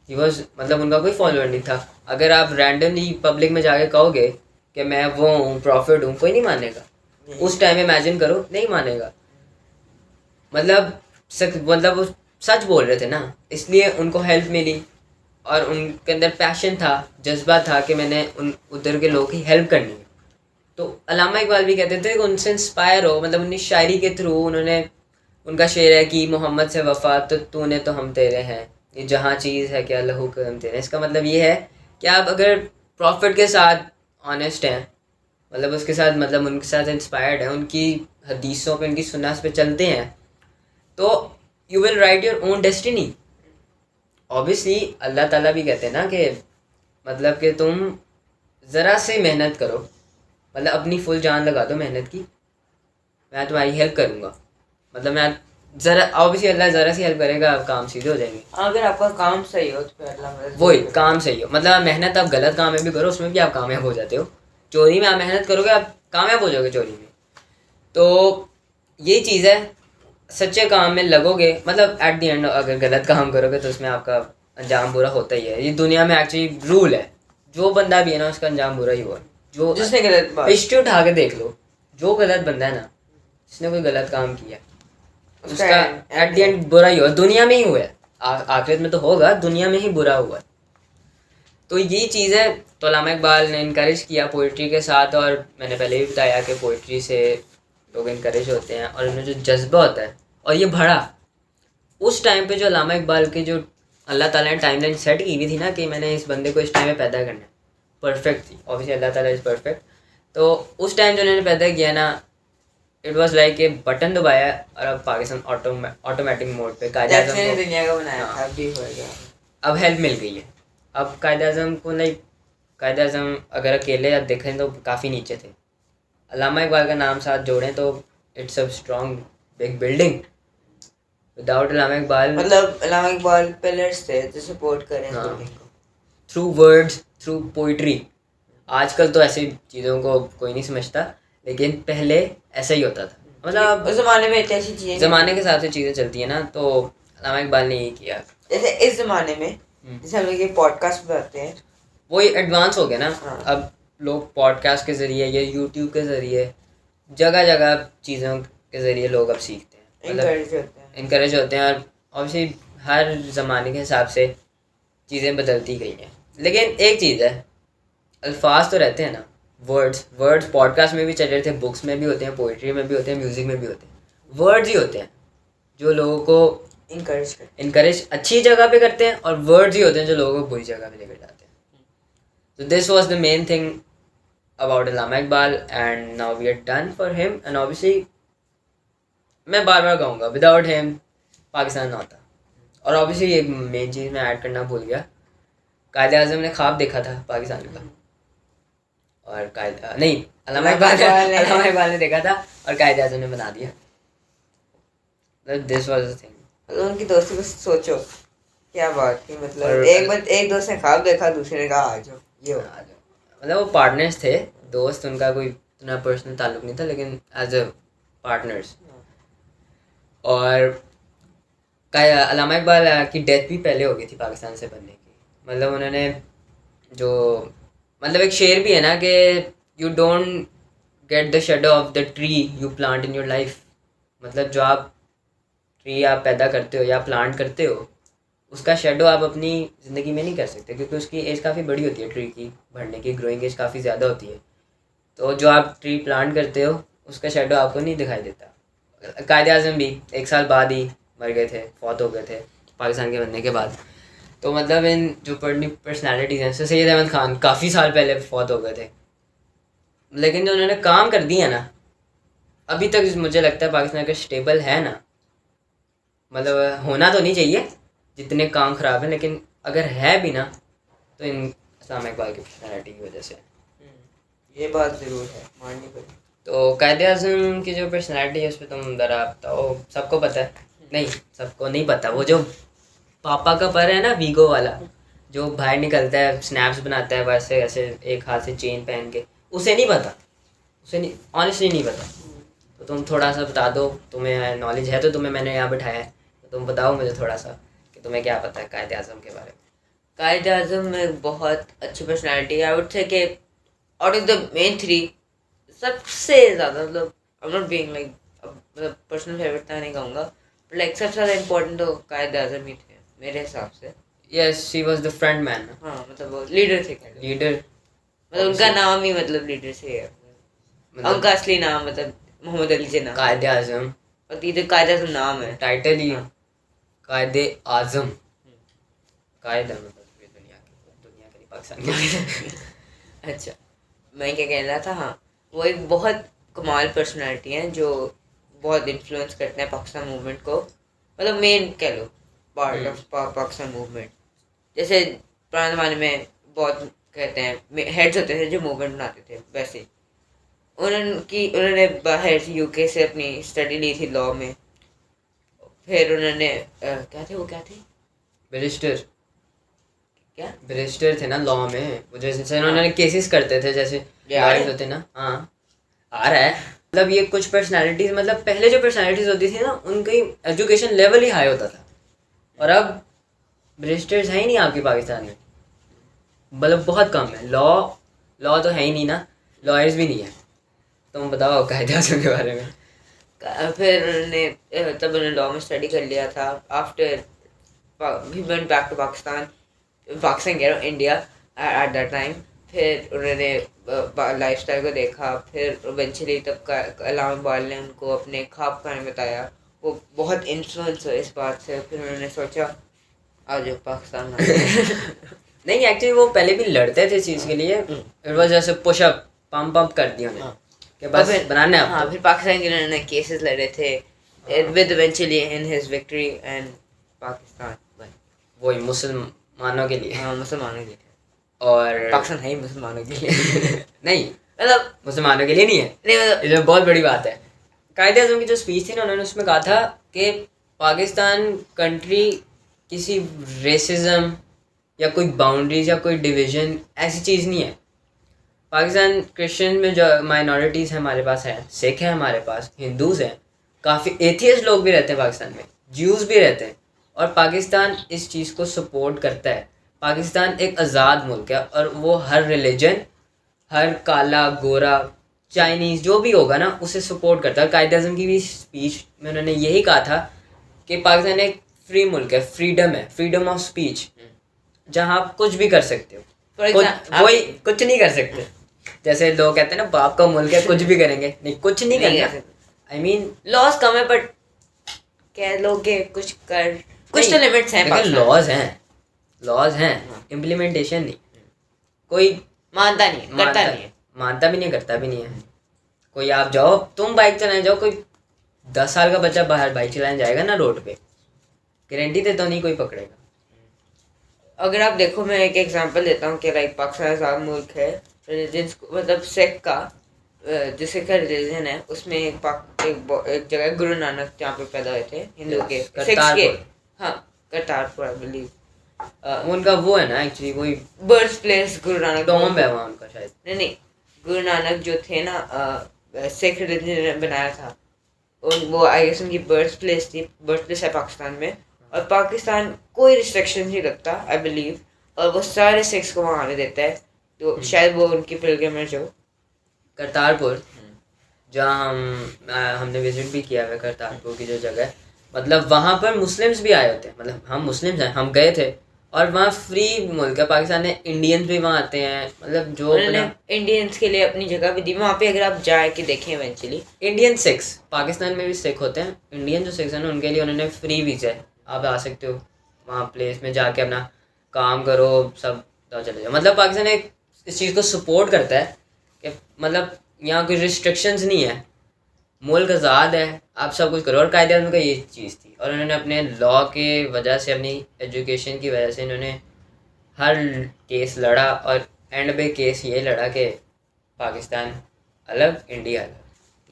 Speaker 1: he was, मतलब उनका कोई फॉलोअर नहीं था। अगर आप रैंडमली पब्लिक में जाके कहोगे कि मैं वो हूँ, प्रॉफिट हूँ, कोई नहीं मानेगा। उस टाइम इमेजिन करो, नहीं मानेगा। मतलब वो सच बोल रहे थे ना, इसलिए उनको हेल्प मिली, और उनके अंदर पैशन था, जज्बा था कि मैंने उधर के लोगों की हेल्प करनी है। तो अल्लामा इकबाल भी कहते थे कि उनसे इंस्पायर हो, मतलब उनकी शायरी के थ्रू उन्होंने, उनका शेर है कि मोहम्मद से वफा तो तूने तो हम तेरे हैं, ये जहाँ चीज़ है क्या लहू के हम तेरे। इसका मतलब ये है कि आप अगर प्रॉफिट के साथ ऑनेस्ट हैं, मतलब उसके साथ, मतलब उनके साथ इंस्पायर्ड है, उनकी हदीसों पे, उनकी सुन्नत पे चलते हैं, तो you will write your own destiny. Obviously Allah Taala भी कहते हैं ना कि मतलब कि तुम ज़रा से मेहनत करो, मतलब अपनी फुल जान लगा दो मेहनत की, मैं तुम्हारी हेल्प करूँगा। मतलब मैं ज़रा, ऑब्वियसली अल्लाह ज़रा सी हेल्प करेगा, आप काम सीधे हो जाएंगे।
Speaker 2: अगर आपका काम सही हो तो फिर अल्लाह मदद
Speaker 1: वही
Speaker 2: जरूर
Speaker 1: काम सही हो, मतलब मेहनत आप गलत काम में भी करो, उसमें भी आप कामयाब हो जाते हो। चोरी में आप मेहनत करोगे, आप कामयाब हो जाओगे चोरी में। तो यही चीज़ है, सच्चे काम में लगोगे, मतलब एट द एंड अगर गलत काम करोगे तो उसमें आपका अंजाम बुरा होता ही है। ये दुनिया में एक्चुअली रूल है, जो बंदा भी है ना उसका अंजाम बुरा ही हुआ। जो
Speaker 2: जिसने गलत बात
Speaker 1: हिस्ट्री उठा के देख लो, जो गलत बंदा है ना, जिसने कोई गलत काम किया, उसका एट द एंड बुरा ही हुआ, दुनिया में ही हुआ है। आखिरत में तो होगा, दुनिया में ही बुरा हुआ है। तो ये चीज़ है। तो अल्लामा इकबाल ने इनकरेज किया पोइट्री के साथ, और मैंने पहले भी बताया कि पोइट्री से लोग इनकरेज होते हैं, और उनमें जो जज्बा होता है, और ये भरा उस टाइम पे जो अल्लामा इकबाल के जो अल्लाह ताला ने टाइमलाइन सेट की हुई थी ना, कि मैंने इस बंदे को इस टाइम में पैदा करना है, परफेक्ट थी। ऑब्वियसली अल्लाह ताला इज़ परफेक्ट। तो उस टाइम जो उन्होंने पैदा किया ना, it was like a button दबाया और अब पाकिस्तान ऑटोमेटिक मोड पे कायदे आज़म
Speaker 2: ने
Speaker 1: को,
Speaker 2: दुनिया का बनाया
Speaker 1: हाँ,
Speaker 2: था, अब भी हो गया।
Speaker 1: अब हेल्प मिल गई है। अब कायदे आज़म को, लाइक कायदे आज़म अगर अकेले अब देखें तो काफ़ी नीचे थे, अल्लामा इकबाल का नाम साथ जोड़ें तो it's a strong big building. Without Allama Iqbal,
Speaker 2: मतलब अल्लामा इकबाल पिलर्स थे जो सपोर्ट करें इस
Speaker 1: हाँ,
Speaker 2: बिल्डिंग को।
Speaker 1: Through words, through poetry. आजकल तो ऐसी चीज़ों को कोई नहीं समझता, लेकिन पहले ऐसा ही होता था। मतलब
Speaker 2: उस जमाने में इतनी ऐसी चीजें
Speaker 1: ज़माने के हिसाब से चीज़ें चलती है ना, तो अल्लामा इकबाल ने यही किया।
Speaker 2: जैसे इस जमाने में जैसे हम लोग ये पॉडकास्ट बनाते हैं,
Speaker 1: वही एडवांस हो गया ना।
Speaker 2: हाँ।
Speaker 1: अब लोग पॉडकास्ट के ज़रिए या यूट्यूब के ज़रिए, जगह जगह चीज़ों के ज़रिए लोग अब सीखते हैं, मतलब इनकरेज होते हैं। और ऑब्वियसली हर ज़माने के हिसाब से चीज़ें बदलती गई हैं, लेकिन एक चीज़ है, अल्फाज तो रहते हैं ना, वर्ड्स पॉडकास्ट में भी चल रहे थे, बुक्स में भी होते हैं, पोइट्री में भी होते हैं, म्यूज़िक में भी होते हैं। वर्ड्स ही होते हैं जो लोगों को इनकरेज अच्छी जगह पे करते हैं, और वर्ड्स ही होते हैं जो लोगों को बुरी जगह पे लेकर जाते हैं। तो this was the main thing about Allama Iqbal, and now we are done for him. And obviously मैं बार बार कहूँगा, विदाउट हिम पाकिस्तान ना होता। और ऑब्वियसली एक मेन चीज़ मैं ऐड करना भूल गया, कायदे आज़म ने ख्वाब देखा था पाकिस्तान का, और कायदा नहीं, अल्लामा इकबाल ने देखा था और कायदे आज़म ने बना दिया। This was the thing.
Speaker 2: उनकी दोस्ती को सोचो, क्या बात थी। मतलब
Speaker 1: और
Speaker 2: एक दोस्त ने ख्वाब देखा, दूसरे ने कहा आ जाओ, ये हो।
Speaker 1: मतलब वो पार्टनर्स थे, दोस्त उनका कोई इतना पर्सनल ताल्लुक नहीं था, लेकिन एज अ पार्टनर्स। और अल्लामा इकबाल की डेथ भी पहले हो गई थी पाकिस्तान से बनने की। मतलब उन्होंने जो, मतलब एक शेर भी है ना कि you don't get the shadow of the tree you plant in your life. मतलब जो आप ट्री आप पैदा करते हो या प्लांट करते हो, उसका शेडो आप अपनी ज़िंदगी में नहीं कर सकते, क्योंकि उसकी एज काफ़ी बड़ी होती है, ट्री की बढ़ने की ग्रोइंग एज काफ़ी ज़्यादा होती है। तो जो आप ट्री प्लांट करते हो उसका शेडो आपको नहीं दिखाई देता। कायदे आज़म भी 1 साल बाद ही मर गए थे, फौत हो गए थे पाकिस्तान के बनने के बाद। तो मतलब इन जो बड़ी पर्सनैलिटीज़ हैं, जैसे सैयद अहमद ख़ान काफ़ी साल पहले फौत हो गए थे, लेकिन जो उन्होंने काम कर दिया ना, अभी तक मुझे लगता है पाकिस्तान का स्टेबल है ना। मतलब होना तो नहीं चाहिए, जितने काम ख़राब हैं, लेकिन अगर है भी ना तो इन इस्लाम इकबाल की पर्सनैलिटी की वजह से।
Speaker 2: ये बात ज़रूर है, माननी पड़ेगी।
Speaker 1: तो कायदे आज़म की जो पर्सनैलिटी है उस पर तुम ज़रा बताओ। सबको पता है? नहीं, सबको नहीं पता। वो जो पापा का पर है ना, वीगो वाला, जो बाहर निकलता है, स्नैप्स बनाता है वैसे ऐसे एक हाथ से चेन पहन के, उसे नहीं पता, उसे नहीं, ऑनेस्टली नहीं पता। तो तुम थोड़ा सा बता दो, तुम्हें नॉलेज है तो तुम्हें मैंने यहाँ बिठाया है, तो तुम बताओ मुझे थोड़ा सा कि तुम्हें क्या पता है कायदे आज़म के बारे में।
Speaker 2: कायद आज़म में बहुत अच्छी पर्सनैलिटी है। आई वुड से कि आउट ऑफ द मेन 3 सबसे ज़्यादा, मतलब I am not being like, मतलब पर्सनल फेवरेट तो नहीं कहूँगा, बट लाइक सबसे ज़्यादा इम्पोर्टेंट तो कायद आज़म ही थे मेरे हिसाब से।
Speaker 1: Yes, she was the front man.
Speaker 2: हाँ, मतलब वो लीडर थे,
Speaker 1: लीडर,
Speaker 2: मतलब उनका नाम ही मतलब लीडर से है।
Speaker 1: मतलब
Speaker 2: उनका असली नाम मतलब मोहम्मद अली जिन्ना,
Speaker 1: कायदे आज़म,
Speaker 2: और ये तो कायद आज़म नाम है,
Speaker 1: टाइटल ही
Speaker 2: हाँ।
Speaker 1: कायदे आज़म। कायदा मतलब पूरी दुनिया के नहीं, पाकिस्तान के।
Speaker 2: अच्छा, मैं क्या कह रहा था, हाँ, वो एक बहुत कमाल पर्सनालिटी है जो बहुत इन्फ्लुएंस करते हैं पाकिस्तान मूवमेंट को, मतलब मेन कह लो पार्ट ऑफ पाकिस्तान मूवमेंट। जैसे पुराने ज़माने में बहुत कहते हैं हेड्स होते थे जो मूवमेंट बनाते थे, वैसे उन्होंने बाहर से यूके से अपनी स्टडी ली थी लॉ में। फिर उन्होंने क्या थे, वो क्या थे,
Speaker 1: बैरिस्टर,
Speaker 2: क्या
Speaker 1: बैरिस्टर थे ना लॉ में, वो जैसे उन्होंने केसेस करते थे, जैसे लॉयर्स होते ना। हाँ, आ रहा है। मतलब ये कुछ पर्सनालिटीज़, मतलब पहले जो पर्सनालिटीज़ होती थी ना उनकी एजुकेशन लेवल ही हाई होता था, और अब बैरिस्टर्स है ही नहीं आपके पाकिस्तान में, मतलब बहुत कम है। लॉ तो है ही नहीं ना, लॉयर्स भी नहीं है। तुम बताओ कायदे आज़म के बारे में।
Speaker 2: फिर उन्होंने तब उन्होंने लॉ में स्टडी कर लिया था। After he went back to Pakistan कह रहा हूँ, इंडिया एट दैट टाइम। फिर उन्होंने लाइफस्टाइल को देखा, फिर इवेंचुअली तब अल्लामा इकबाल ने उनको अपने ख्वाब का बताया। वो बहुत इन्फ्लुएंस हुए इस बात से, फिर उन्होंने सोचा आ जाओ पाकिस्तान में।
Speaker 1: नहीं, एक्चुअली वो पहले भी लड़ते थे इस चीज़ के लिए, इट वाज जैसे पुशअप पंप कर दिया उन्हें कि बस बनाना है।
Speaker 2: हाँ, फिर पाकिस्तान के उन्होंने केसेस लड़े थे with eventually in his victory and Pakistan बन,
Speaker 1: वही मुसलमानों के लिए।
Speaker 2: हाँ, मुसलमानों के लिए।
Speaker 1: और
Speaker 2: पाकिस्तान है ही मुसलमानों के लिए।
Speaker 1: नहीं,
Speaker 2: मतलब
Speaker 1: मुसलमानों के लिए नहीं है,
Speaker 2: नहीं, मतलब
Speaker 1: ये बहुत बड़ी बात है। कायदे आज़म की जो स्पीच थी ना, उन्होंने उसमें कहा था कि पाकिस्तान कंट्री किसी रेसिज्म या कोई बाउंड्रीज या कोई डिवीज़न ऐसी चीज़ नहीं है। पाकिस्तान क्रिश्चियन में जो माइनॉरिटीज़ हैं हमारे पास हैं, सिख हैं हमारे पास, हिंदूज़ हैं, काफ़ी एथियस्ट लोग भी रहते हैं पाकिस्तान में, ज्यूज़ भी रहते हैं, और पाकिस्तान इस चीज़ को सपोर्ट करता है। पाकिस्तान एक आज़ाद मुल्क है और वो हर रिलीजन, हर काला गोरा चाइनीज़ जो भी होगा ना उसे सपोर्ट करता है। कायदे आज़म की भी स्पीच में उन्होंने यही कहा था कि पाकिस्तान एक फ्री मुल्क है, फ्रीडम है, फ्रीडम ऑफ स्पीच, जहाँ आप कुछ भी कर सकते हो, कोई कुछ नहीं कर सकते। जैसे लोग कहते हैं ना बाप का मुल्क है कुछ भी करेंगे, नहीं, कुछ नहीं करना। आई मीन
Speaker 2: लॉस कम है, बट कह लोगे कुछ तो लिमिट्स हैं।
Speaker 1: लॉज हैं, इम्प्लीमेंटेशन नहीं, कोई
Speaker 2: मानता नहीं, करता नहीं है,
Speaker 1: मानता भी नहीं, करता भी नहीं है। कोई आप जाओ, तुम बाइक चलाने जाओ, कोई 10 साल का बच्चा बाहर बाइक चलाने जाएगा ना रोड पे, गारंटी देता हूँ नहीं कोई पकड़ेगा।
Speaker 2: अगर आप देखो, मैं एक एग्जांपल देता हूँ कि लाइक पाकिस्तान आज़ाद मुल्क है, रिलीजन मतलब सिख का जो सिख का रिलीजन है उसमें एक जगह गुरु नानक जहाँ पे पैदा हुए थे हिंदू के, सिख्स के। हाँ, करतारपुर आई बिलीव
Speaker 1: उनका वो है ना एक्चुअली, वही
Speaker 2: birth place Guru Nanak
Speaker 1: tomb है वहाँ उनका शायद।
Speaker 2: नहीं, गुरु नानक जो थे ना सिख रिलीजन ने बनाया था, वो आई गेस उनकी बर्थ प्लेस है पाकिस्तान में। और पाकिस्तान कोई रिस्ट्रिक्शन नहीं रखता आई बिलीव, और वो सारे सिख्स को वहाँ आने देता है, तो शायद वो उनकी पिलग्रिमेज हो।
Speaker 1: करतारपुर, जहाँ हमने विजिट भी किया है, करतारपुर की जो जगह है, मतलब वहाँ पर मुस्लिम्स भी आए होते हैं, मतलब हम मुस्लिम्स हैं, हम गए थे, और वहाँ फ्री मुल्क है पाकिस्तान में, इंडियंस भी वहाँ आते हैं, मतलब जो
Speaker 2: इंडियंस के लिए अपनी जगह भी दी वहाँ पे, अगर आप जाए कि देखें इवेंचुअली।
Speaker 1: इंडियन सिख्स, पाकिस्तान में भी सिख होते हैं, इंडियन जो सिख्स हैं ना उनके लिए उन्होंने फ्री वीज़ा है, आप आ सकते हो वहाँ प्लेस में जाके अपना काम करो, सब चले जाओ। मतलब पाकिस्तान एक इस चीज़ को सपोर्ट करता है कि मतलब यहाँ कोई रिस्ट्रिक्शंस नहीं है मुल्क आज़ाद है, आप सब कुछ करो। और कायदे आज़म का ये चीज़ थी, और उन्होंने अपने लॉ के वजह से, अपनी एजुकेशन की वजह से इन्होंने हर केस लड़ा, और एंड पे केस ये लड़ा कि पाकिस्तान अलग, इंडिया अलग।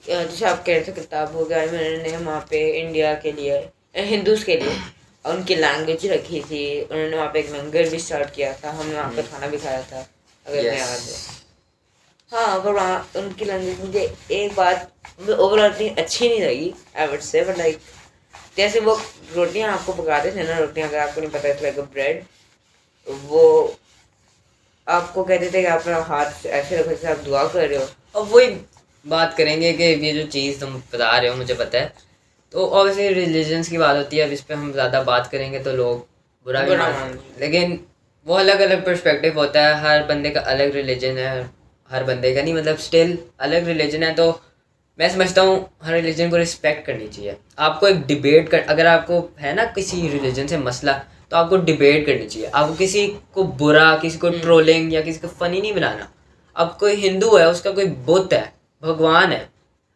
Speaker 2: जैसे आप कह रहे थे किताब वगैरह में उन्होंने वहाँ पे इंडिया के लिए हिंदूज के लिए उनकी लैंग्वेज रखी थी, उन्होंने वहाँ पे एक लंगर भी स्टार्ट किया था, हमने वहाँ पे खाना भी खाया था अगर मैं याद है। हाँ, पर वहाँ उनकी लैंग्वेज मुझे एक बात ओवरऑल इतनी अच्छी नहीं लगी I would say, but like जैसे वो रोटियाँ आपको पकाते थे ना, रोटियाँ अगर आपको नहीं पता है लाइक ब्रेड, वो आपको कहते थे कि आप अपना हाथ ऐसे रखो जैसे आप दुआ कर रहे हो।
Speaker 1: अब वही बात करेंगे कि ये जो चीज़ तुम बता रहे हो मुझे पता है, तो ऑब्वियसली रिलीजन्स की बात होती है। अब इस पे हम ज़्यादा बात करेंगे तो लोग बुरा भी मान, लेकिन वो अलग अलग पर्सपेक्टिव होता है, हर बंदे का अलग रिलीजन है, हर बंदे का नहीं, मतलब स्टिल अलग रिलीजन है। तो मैं समझता हूँ हर रिलीजन को रिस्पेक्ट करनी चाहिए। आपको एक डिबेट कर, अगर आपको है ना किसी रिलीजन से मसला, तो आपको डिबेट करनी चाहिए। आपको किसी को बुरा, किसी को ट्रोलिंग या किसी को फ़नी नहीं बनाना। अब कोई हिंदू है, उसका कोई बुत है, भगवान है,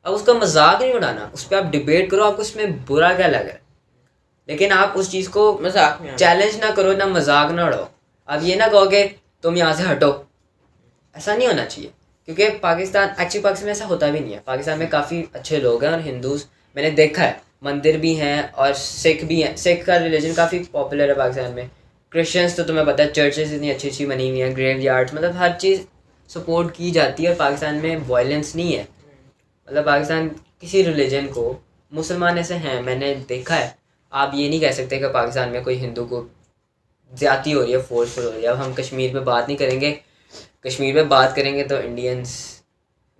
Speaker 1: अब उसका मजाक नहीं उड़ाना, उस पर आप डिबेट करो, आपको उसमें बुरा क्या लग रहा है, लेकिन आप उस चीज़ को
Speaker 2: मजाक में
Speaker 1: चैलेंज ना करो, ना मजाक ना उड़ाओ। अब ये ना कहो कि तुम यहाँ से हटो, ऐसा नहीं होना चाहिए। क्योंकि पाकिस्तान, एक्चुअली पाकिस्तान में ऐसा होता भी नहीं है। पाकिस्तान में काफ़ी अच्छे लोग हैं, और हिंदूज मैंने देखा है, मंदिर भी हैं और सिख भी हैं। सिख का रिलीजन काफ़ी पॉपुलर है पाकिस्तान में। क्रिश्चियंस तो तुम्हें पता है, चर्चेज इतनी अच्छी अच्छी बनी हुई हैं, ग्रेव यार्ड्स, मतलब हर चीज़ सपोर्ट की जाती है। और पाकिस्तान में वायलेंस नहीं है, मतलब पाकिस्तान किसी रिलीजन को, मुसलमान ऐसे हैं मैंने देखा है। आप ये नहीं कह सकते कि पाकिस्तान में कोई हिंदू को ज़्यादती हो रही है, फोर्सफुल हो रही है। अब हम कश्मीर पे बात नहीं करेंगे, कश्मीर पे बात करेंगे तो इंडियंस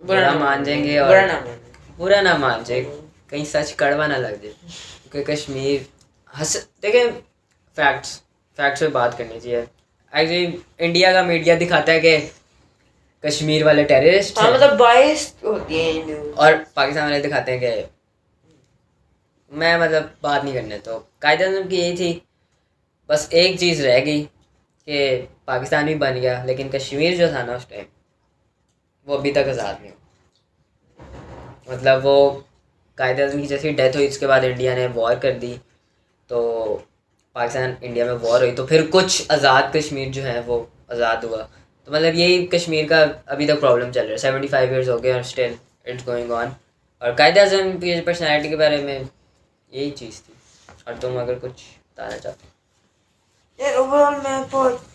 Speaker 1: बुरा मान जाएंगे, और बुरा ना मान जाए, कहीं सच कड़वा ना लग जाए। क्योंकि कश्मीर हंस, देखें, फैक्ट्स फैक्ट्स पे बात करनी चाहिए। एक्चुअली इंडिया का मीडिया दिखाता है कि कश्मीर वाले टेररिस्ट
Speaker 2: हाँ, मतलब बाइस होती है,
Speaker 1: और पाकिस्तान वाले दिखाते हैं कि मैं, मतलब बात नहीं करने। तो कायदे आज़म की यही थी, बस एक चीज़ रह गई कि पाकिस्तान भी बन गया, लेकिन कश्मीर जो था ना उस टाइम, वो अभी तक आज़ाद नहीं हुआ। मतलब वो कायदे आज़म की जैसी डेथ हुई, उसके बाद इंडिया ने वॉर कर दी, तो पाकिस्तान इंडिया में वॉर हुई, तो फिर कुछ आज़ाद कश्मीर जो है वो आज़ाद हुआ। तो मतलब यही कश्मीर का अभी तक प्रॉब्लम चल रहा है। 75 ईयर्स हो गए और स्टिल इट्स गोइंग ऑन। और कायदे आज़म की पर्सनैलिटी के बारे में यही चीज़ थी। और तुम अगर कुछ बताना चाहते हो?
Speaker 2: यार ओवरऑल मैं बहुत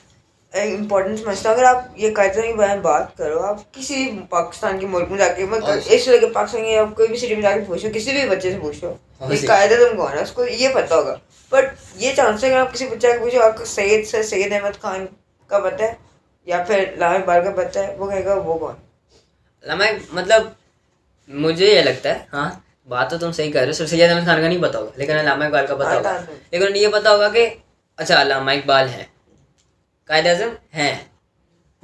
Speaker 2: इम्पोर्टेंट समझता हूँ। अगर आप ये कायदे के बारे में बात करो, आप किसी पाकिस्तान के मुल्क में जाके, मैं इस तरह के पाकिस्तान के आप कोई भी सिटी में जाके पूछो, किसी भी बच्चे से पूछो ये कायदे तुम कौन है, उसको ये पता होगा। बट ये चांस है कि आप किसी बच्चे को पूछो आपको सैयद से सैयद अहमद खान का पता है या फिर लामा इकबाल का पता है, वो कहेगा वो कौन।
Speaker 1: लामा, मतलब मुझे ये लगता है, हाँ बात तो तुम सही कर रहे हो, सर सैयद अहमद खान का नहीं पता होगा, लेकिन लामा इकबाल का पता होगा। लेकिन उन्हें ये पता होगा कि अच्छा लामा इकबाल हैं, कायदे आज़म हैं।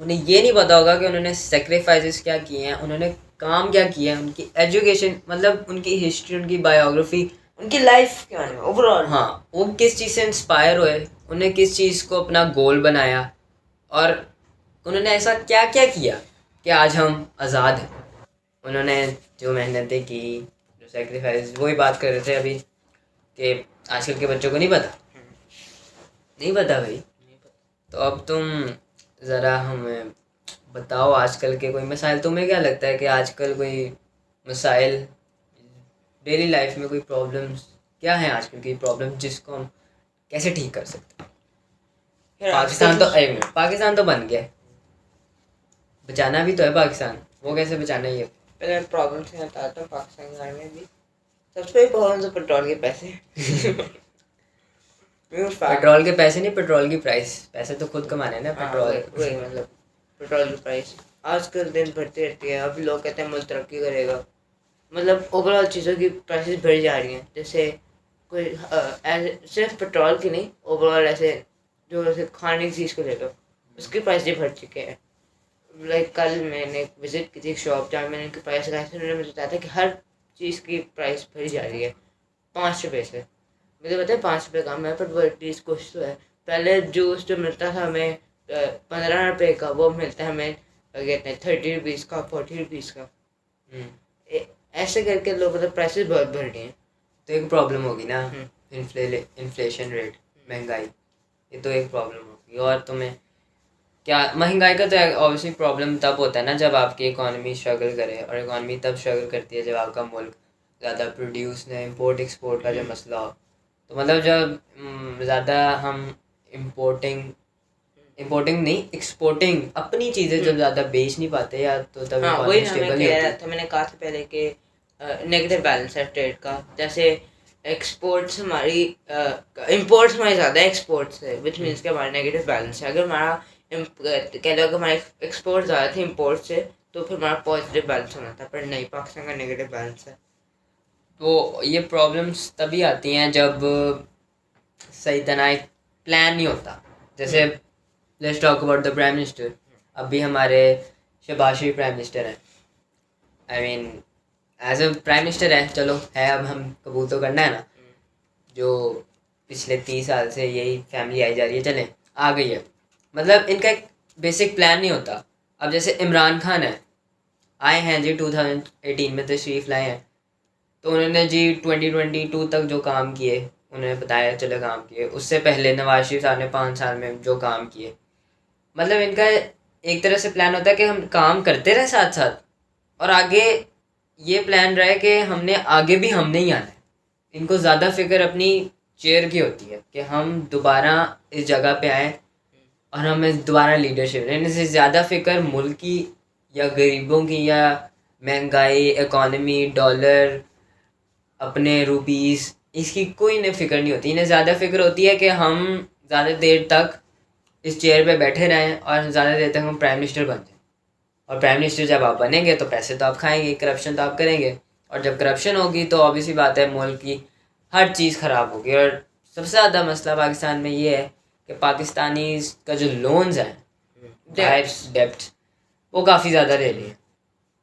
Speaker 1: उन्हें ये नहीं पता होगा कि उन्होंने सेक्रीफाइसेस क्या किए हैं, उन्होंने काम क्या किया है, उनकी एजुकेशन, मतलब उनकी हिस्ट्री, उनकी बायोग्राफी,
Speaker 2: उनकी लाइफ क्या है ओवरऑल।
Speaker 1: हाँ, वो किस चीज़ से इंस्पायर हुए, उन्हें किस चीज़ को अपना गोल बनाया, और उन्होंने ऐसा क्या क्या किया कि आज हम आज़ाद हैं। उन्होंने जो मेहनतें की, जो सेक्रीफाइस, वही बात कर रहे थे अभी कि आजकल के बच्चों को नहीं पता, नहीं पता भाई। तो अब तुम ज़रा हमें बताओ आजकल के कोई मसाइल, तुम्हें क्या लगता है कि आजकल कोई मसाइल, डेली लाइफ में कोई प्रॉब्लम्स क्या हैं आजकल की प्रॉब्लम, जिसको हम कैसे ठीक कर सकते हैं? पाकिस्तान तो एक मिनट, पाकिस्तान तो बन गया, बचाना भी तो है पाकिस्तान, वो कैसे बचाना है? ये
Speaker 2: पहले प्रॉब्लम से बताता हूँ पाकिस्तान के बारे में भी। सबसे प्रॉब्लम तो पेट्रोल के पैसे
Speaker 1: पेट्रोल के पैसे नहीं, पेट्रोल की प्राइस। पैसे तो खुद कमाने हैं ना पेट्रोल।
Speaker 2: वही मतलब पेट्रोल की प्राइस आजकल दिन बढ़ती रहती है। अभी लोग कहते हैं मुल्क तरक्की करेगा, मतलब ओवरऑल चीज़ों की प्राइसेस बढ़ जा रही हैं। जैसे कोई सिर्फ पेट्रोल की नहीं, ओवरऑल ऐसे जो जैसे खाने की चीज़ को ले लो, उसकी प्राइस भी बढ़ चुके हैं। लाइक कल मैंने विजिट की थी एक शॉप जहाँ मैंने उनकी प्राइस लगाई थी, उन्होंने मुझे बताया था कि हर चीज़ की प्राइस बढ़ी जा रही है 5 रुपये से। मुझे पता है 5 रुपये कम है, पर वो एटलीस्ट कुछ तो है। पहले जूस जो मिलता था हमें 15 रुपये का, वो मिलता है हमें कहते हैं 30 रुपीज़ का, 40 रुपीज़ का। ऐसे करके लोग मतलब प्राइसेस बहुत बढ़ रही हैं।
Speaker 1: तो एक प्रॉब्लम होगी ना,
Speaker 2: हम्म।
Speaker 1: इन्फ्लेशन रेट, महंगाई, ये तो एक प्रॉब्लम होगी। और तुम्हें क्या, महंगाई का तो ऑब्वियसली प्रॉब्लम तब होता है ना जब आपकी इकोनॉमी स्ट्रगल करे, और इकोनॉमी तब स्ट्रगल करती है जब आपका मुल्क ज़्यादा प्रोड्यूस ने, इम्पोर्ट एक्सपोर्ट का जो मसला हो। तो मतलब जब ज़्यादा हम इम्पोर्टिंग इम्पोर्टिंग नहीं, एक्सपोर्टिंग अपनी चीज़ें जब ज़्यादा बेच नहीं पाते, या तो तब
Speaker 2: हाँ, वही
Speaker 1: इकोनॉमी
Speaker 2: ना मैं
Speaker 1: स्टेबल नहीं
Speaker 2: कह रहा
Speaker 1: होती।
Speaker 2: था, मैंने कहा था पहले कि नेगेटिव बैलेंस है ट्रेड का। जैसे एक्सपोर्ट्स हमारी इंपोर्ट्स हमारी ज़्यादा है एक्सपोर्ट से, विच मीन्स कि हमारा नेगेटिव बैलेंस है। अगर हमारा कह लो अगर हमारे एक्सपोर्ट ज़्यादा थे इम्पोर्ट से, तो फिर हमारा पॉजिटिव बैलेंस होना था, पर नहीं, पाकिस्तान का नेगेटिव बैलेंस है।
Speaker 1: तो ये प्रॉब्लम्स तभी आती हैं जब सही तरह एक प्लान नहीं होता। जैसे let's talk about the prime minister. अभी हमारे शहबाज शरीफ प्राइम मिनिस्टर हैं। I mean as a prime minister है, चलो है, अब हम कबूल तो करना है ना। जो पिछले 30 साल से यही फैमिली आई जा रही है, चलें, आ गई है। मतलब इनका एक बेसिक प्लान नहीं होता। अब जैसे इमरान खान है, आए हैं जी 2018 में तशरीफ़ लाए हैं, तो उन्होंने जी 2022 तक जो काम किए, उन्होंने बताया चलो काम किए। उससे पहले नवाज शरीफ साहब ने 5 साल में जो काम किए, मतलब इनका एक तरह से प्लान होता है कि हम काम करते रहे साथ साथ, और आगे ये प्लान रहा है कि हमने आगे भी हमने ही आना है। इनको ज़्यादा फिक्र अपनी चेयर की होती है कि हम दोबारा इस जगह पे आए और हमें दोबारा लीडरशिप, इनसे ज़्यादा फिक्र मुल्क की या गरीबों की या महंगाई, इकोनॉमी, डॉलर, अपने रुपीस, इसकी कोई इन्हें फिक्र नहीं होती। इन्हें ज़्यादा फिक्र होती है कि हम ज़्यादा देर तक इस चेयर पे बैठे रहें और ज़्यादा देर तक हम प्राइम मिनिस्टर बन जाएं। और प्राइम मिनिस्टर जब आप बनेंगे तो पैसे तो आप खाएंगे, करप्शन तो आप करेंगे, और जब करप्शन होगी तो ऑब्वियसली बात है मुल्क की हर चीज़ ख़राब होगी। और सबसे ज़्यादा मसला पाकिस्तान में ये है कि पाकिस्तानी का जो लोन्स हैं, डेप्ट, वो काफ़ी ज़्यादा ले रही है।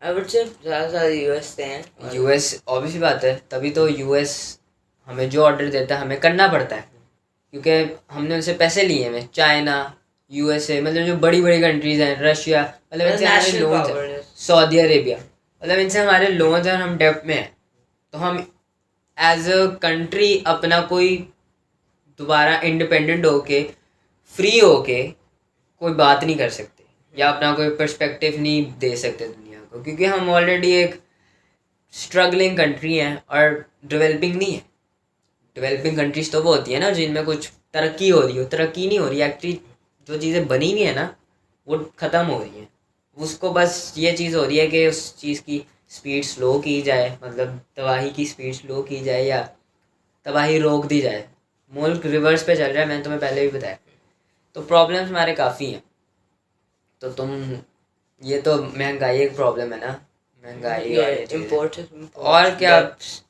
Speaker 2: आई वुड से ज़्यादा यूएस से हैं।
Speaker 1: यूएस, ऑब्वियसली बात है, तभी तो यूएस हमें जो ऑर्डर देता है हमें करना पड़ता है, क्योंकि हमने उनसे पैसे लिए हैं। चाइना, यूएसए, मतलब जो बड़ी बड़ी कंट्रीज़ हैं, रशिया, मतलब इनसे हमारे
Speaker 2: नेशनल
Speaker 1: लोन्स
Speaker 2: पावर
Speaker 1: हैं,
Speaker 2: है।
Speaker 1: सऊदी अरेबिया, मतलब इनसे हमारे लोन्स हैं और हम डेब्ट में हैं। तो हम एज अ कंट्री अपना कोई दोबारा इंडिपेंडेंट होके, फ्री होके कोई बात नहीं कर सकते, या अपना कोई पर्सपेक्टिव नहीं दे सकते दुनिया को, क्योंकि हम ऑलरेडी एक स्ट्रगलिंग कंट्री हैं और डेवलपिंग नहीं है। डेवलपिंग कंट्रीज तो वो होती है ना जिनमें कुछ तरक्की हो रही हो, तरक्की नहीं हो रही एक्चुअली। जो चीज़ें बनी हुई है ना वो ख़त्म हो रही हैं, उसको बस ये चीज़ हो रही है कि उस चीज़ की स्पीड स्लो की जाए, मतलब तबाही की स्पीड स्लो की जाए या तबाही रोक दी जाए। मुल्क रिवर्स पे चल रहा है, मैंने तुम्हें पहले भी बताया। तो प्रॉब्लम्स हमारे काफ़ी हैं। तो तुम, ये तो महंगाई एक प्रॉब्लम है ना, महंगाई और ये चीज़ें,
Speaker 2: इम्पोर्ट
Speaker 1: और क्या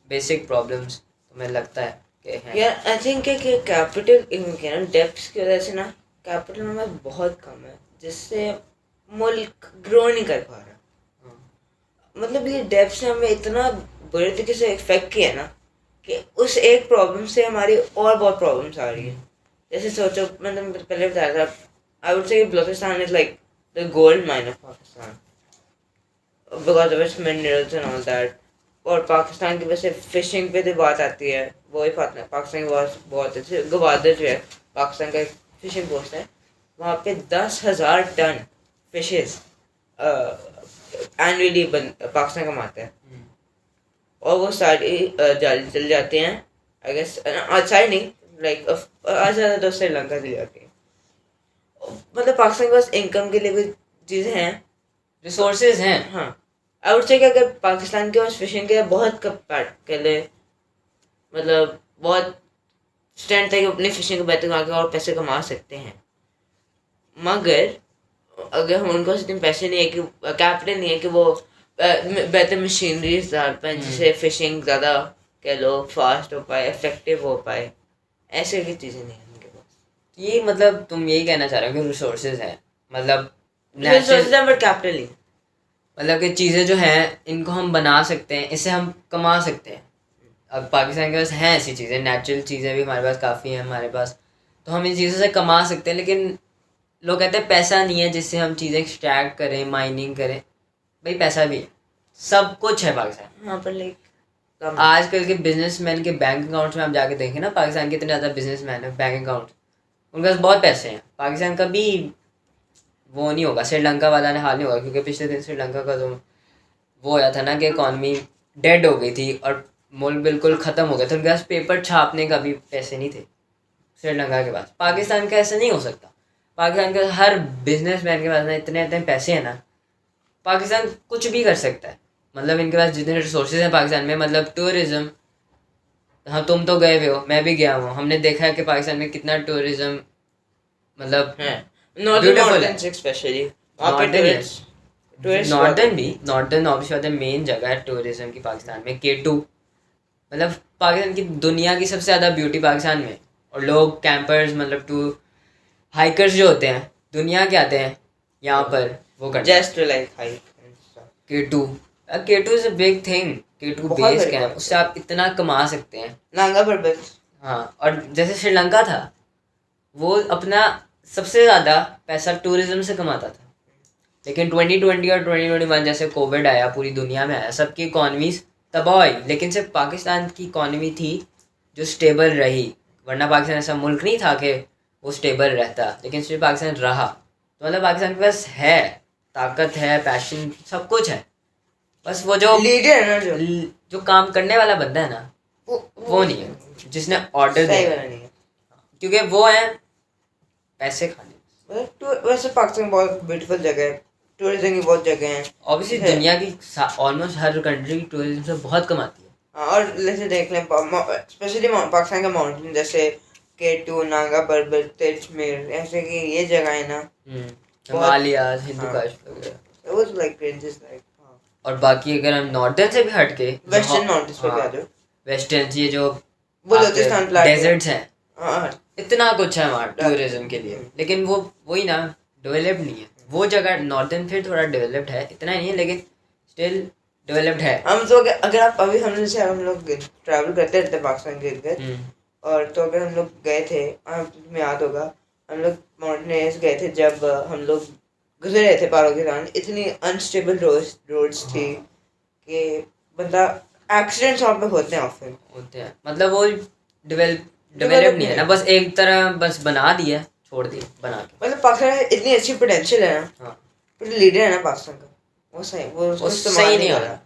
Speaker 1: बेसिक प्रॉब्लम्स तुम्हें लगता है कि हैं?
Speaker 2: यार आई थिंक कि कैपिटल इनके ना डेप्थ की वजह से ना कैपिटल हमारा बहुत कम है, जिससे मुल्क ग्रो नहीं कर पा रहा। मतलब ये डेप्थ ने हमें इतना बुरे तरीके से इफेक्ट किया ना कि उस एक प्रॉब्लम से हमारी और बहुत प्रॉब्लम्स आ रही है। जैसे सोचो, मैंने पहले बताया था, I would say Balochistan is like the gold mine of Pakistan because of its minerals and all that. और पाकिस्तान की वैसे फिशिंग पे तो बात आती है, वही पाकिस्तान की बहुत बहुत अच्छी गवादर जो है, पाकिस्तान का एक फिशिंग पोस्ट है, वहाँ पे 10,000 टन फिशेस एनुअली पाकिस्तान कमाता है। और वो सारी जाली चल जाते हैं, आई गेस सारी नहीं, लाइक आज ज़्यादा तो श्रीलंका चली जाती है। मतलब पाकिस्तान के पास इनकम के लिए कोई चीज़ें हैं,
Speaker 1: रिसोर्सेज हैं।
Speaker 2: हाँ। आई वुड से कि अगर पाकिस्तान के पास फिशिंग के लिए बहुत के लिए मतलब बहुत स्ट्रेंथ है कि अपनी फिशिंग को बेहतर करके और पैसे कमा सकते हैं, मगर अगर हम उनके पास इतने पैसे नहीं है कि कैपिटल नहीं है कि वो बेहतर मशीनरीज डाल पाए जिससे फिशिंग ज़्यादा कह लो फास्ट हो पाए, इफेक्टिव हो पाए, ऐसे की चीज़ें नहीं है उनके पास।
Speaker 1: ये मतलब तुम यही कहना चाह रहे हो कि रिसोर्सेज हैं, मतलब
Speaker 2: रिसोर्सेज हैं बट कैपिटल नहीं।
Speaker 1: मतलब कि चीज़ें जो हैं इनको हम बना सकते हैं, इससे हम कमा सकते हैं। अब पाकिस्तान के पास हैं ऐसी चीज़ें, नेचुरल चीज़ें भी हमारे पास काफ़ी हैं हमारे पास, तो हम इन चीज़ों से कमा सकते हैं। लेकिन लोग कहते हैं पैसा नहीं है जिससे हम चीज़ें एक्सट्रैक्ट करें, माइनिंग करें। भाई पैसा भी है, सब कुछ है पाकिस्तान।
Speaker 2: वहाँ पर लाइक
Speaker 1: आजकल के बिजनेसमैन के बैंक अकाउंट्स में आप जाके देखें ना, पाकिस्तान के इतने ज़्यादा बिजनेसमैन है बैंक अकाउंट, उनके पास बहुत पैसे हैं। पाकिस्तान का भी वो नहीं होगा, श्रीलंका वाला ने हाल नहीं होगा, क्योंकि पिछले दिन श्रीलंका का जो वो होया था ना कि इकॉनमी डेड हो गई थी और मुल्क बिल्कुल ख़त्म हो गया था, उनके पास पेपर छापने का भी पैसे नहीं थे श्रीलंका के पास। पाकिस्तान का ऐसा नहीं हो सकता। पाकिस्तान के हर बिजनेसमैन के पास ना इतने इतने पैसे हैं ना, पाकिस्तान कुछ भी कर सकता है। मतलब इनके पास जितने रिसोर्सेज हैं पाकिस्तान में, मतलब टूरिज़्म, हाँ तुम तो गए हुए हो, मैं भी गया हूँ, हमने देखा है कि पाकिस्तान में कितना टूरिज़्म मतलब
Speaker 2: है। नॉर्दर्न माउंटेन्स स्पेशली वहाँ पे टूरिस्ट
Speaker 1: नॉर्दर्न भी, नॉर्दर्न ऑब्वियसली मेन जगह है टूरिज़्म की पाकिस्तान में। K2 मतलब पाकिस्तान की दुनिया की सबसे ज़्यादा ब्यूटी पाकिस्तान में, और लोग कैंपर्स मतलब हाइकर्स जो होते हैं दुनिया के आते हैं यहाँ पर वो करते हैं।
Speaker 2: Just like hike
Speaker 1: K2 K2 is a big thing. K2
Speaker 2: बहुत
Speaker 1: बेस
Speaker 2: बड़ी
Speaker 1: कैंप,
Speaker 2: बात
Speaker 1: उससे आप इतना कमा सकते हैं।
Speaker 2: नांगा पर्वत।
Speaker 1: हाँ, और जैसे श्रीलंका था, वो अपना सबसे ज़्यादा पैसा टूरिज़्म से कमाता था, लेकिन 2020 और 2021 जैसे कोविड आया, पूरी दुनिया में आया, सबकी इकॉनमीज तबाह हुई, लेकिन सिर्फ पाकिस्तान की इकॉनमी थी जो स्टेबल रही। वरना पाकिस्तान ऐसा मुल्क नहीं था कि वो स्टेबल रहता, लेकिन सिर्फ पाकिस्तान रहा। तो मतलब पाकिस्तान के पास है ताकत, है पैशन, सब कुछ है, बस वो जो
Speaker 2: लीडर है ना
Speaker 1: जो काम करने वाला बंदा है ना, वो नहीं है जिसने ऑर्डर
Speaker 2: सही
Speaker 1: दिया,
Speaker 2: वाला नहीं है।
Speaker 1: क्योंकि वो है पैसे खाने।
Speaker 2: वैसे पाकिस्तान बहुत ब्यूटीफुल जगह है, टूरिज्म की बहुत जगह है
Speaker 1: ऑब्वियसली दुनिया की ऑलमोस्ट हर कंट्री टूरिज्म से बहुत कमाती है।
Speaker 2: और जैसे देख लें स्पेशली पाकिस्तान का माउंटेन जैसे K2 नागा पर्वत तिरछमेर ऐसे की ये जगह है ना,
Speaker 1: हिमालयाज, हिंदू
Speaker 2: हाँ।
Speaker 1: काश वगैरह।
Speaker 2: it was like ranges like
Speaker 1: और बाकी अगर हम नॉर्दर्न से भी हट के
Speaker 2: वेस्टर्न माउंटेन्स पे भी आ जाओ,
Speaker 1: वेस्टर्न ये जो
Speaker 2: बलूचिस्तान प्लाटो
Speaker 1: डेजर्ट्स हैं,
Speaker 2: हाँ
Speaker 1: इतना कुछ है वहाँ टूरिज्म के लिए, लेकिन वो वही ना डेवलप्ड नहीं है वो जगह। नॉर्दर्न फिर थोड़ा डेवलप्ड है, इतना नहीं है लेकिन स्टिल डेवलप्ड है।
Speaker 2: हम तो अगर आप अभी हम लोग ट्रैवल करते रहते हैं पाकिस्तान के इर्द, और तो अगर हम लोग गए थे, तुम्हें याद होगा हम लोग माउंटेनियर्स गए थे जब हम लोग गुजर रहे थे पहाड़ों के दौरान, इतनी अनस्टेबल रोड्स थी कि बंदा एक्सीडेंट्स वहाँ पे होते हैं ऑफन
Speaker 1: होते हैं। मतलब वो डेवलप नहीं है ना, बस एक तरह बस बना दिया, छोड़ दिया बना के।
Speaker 2: मतलब पाकिस्तान में इतनी अच्छी पोटेंशियल है ना,
Speaker 1: हाँ,
Speaker 2: पर लीडर है ना पाकिस्तान का, वो
Speaker 1: सही नहीं हो रहा।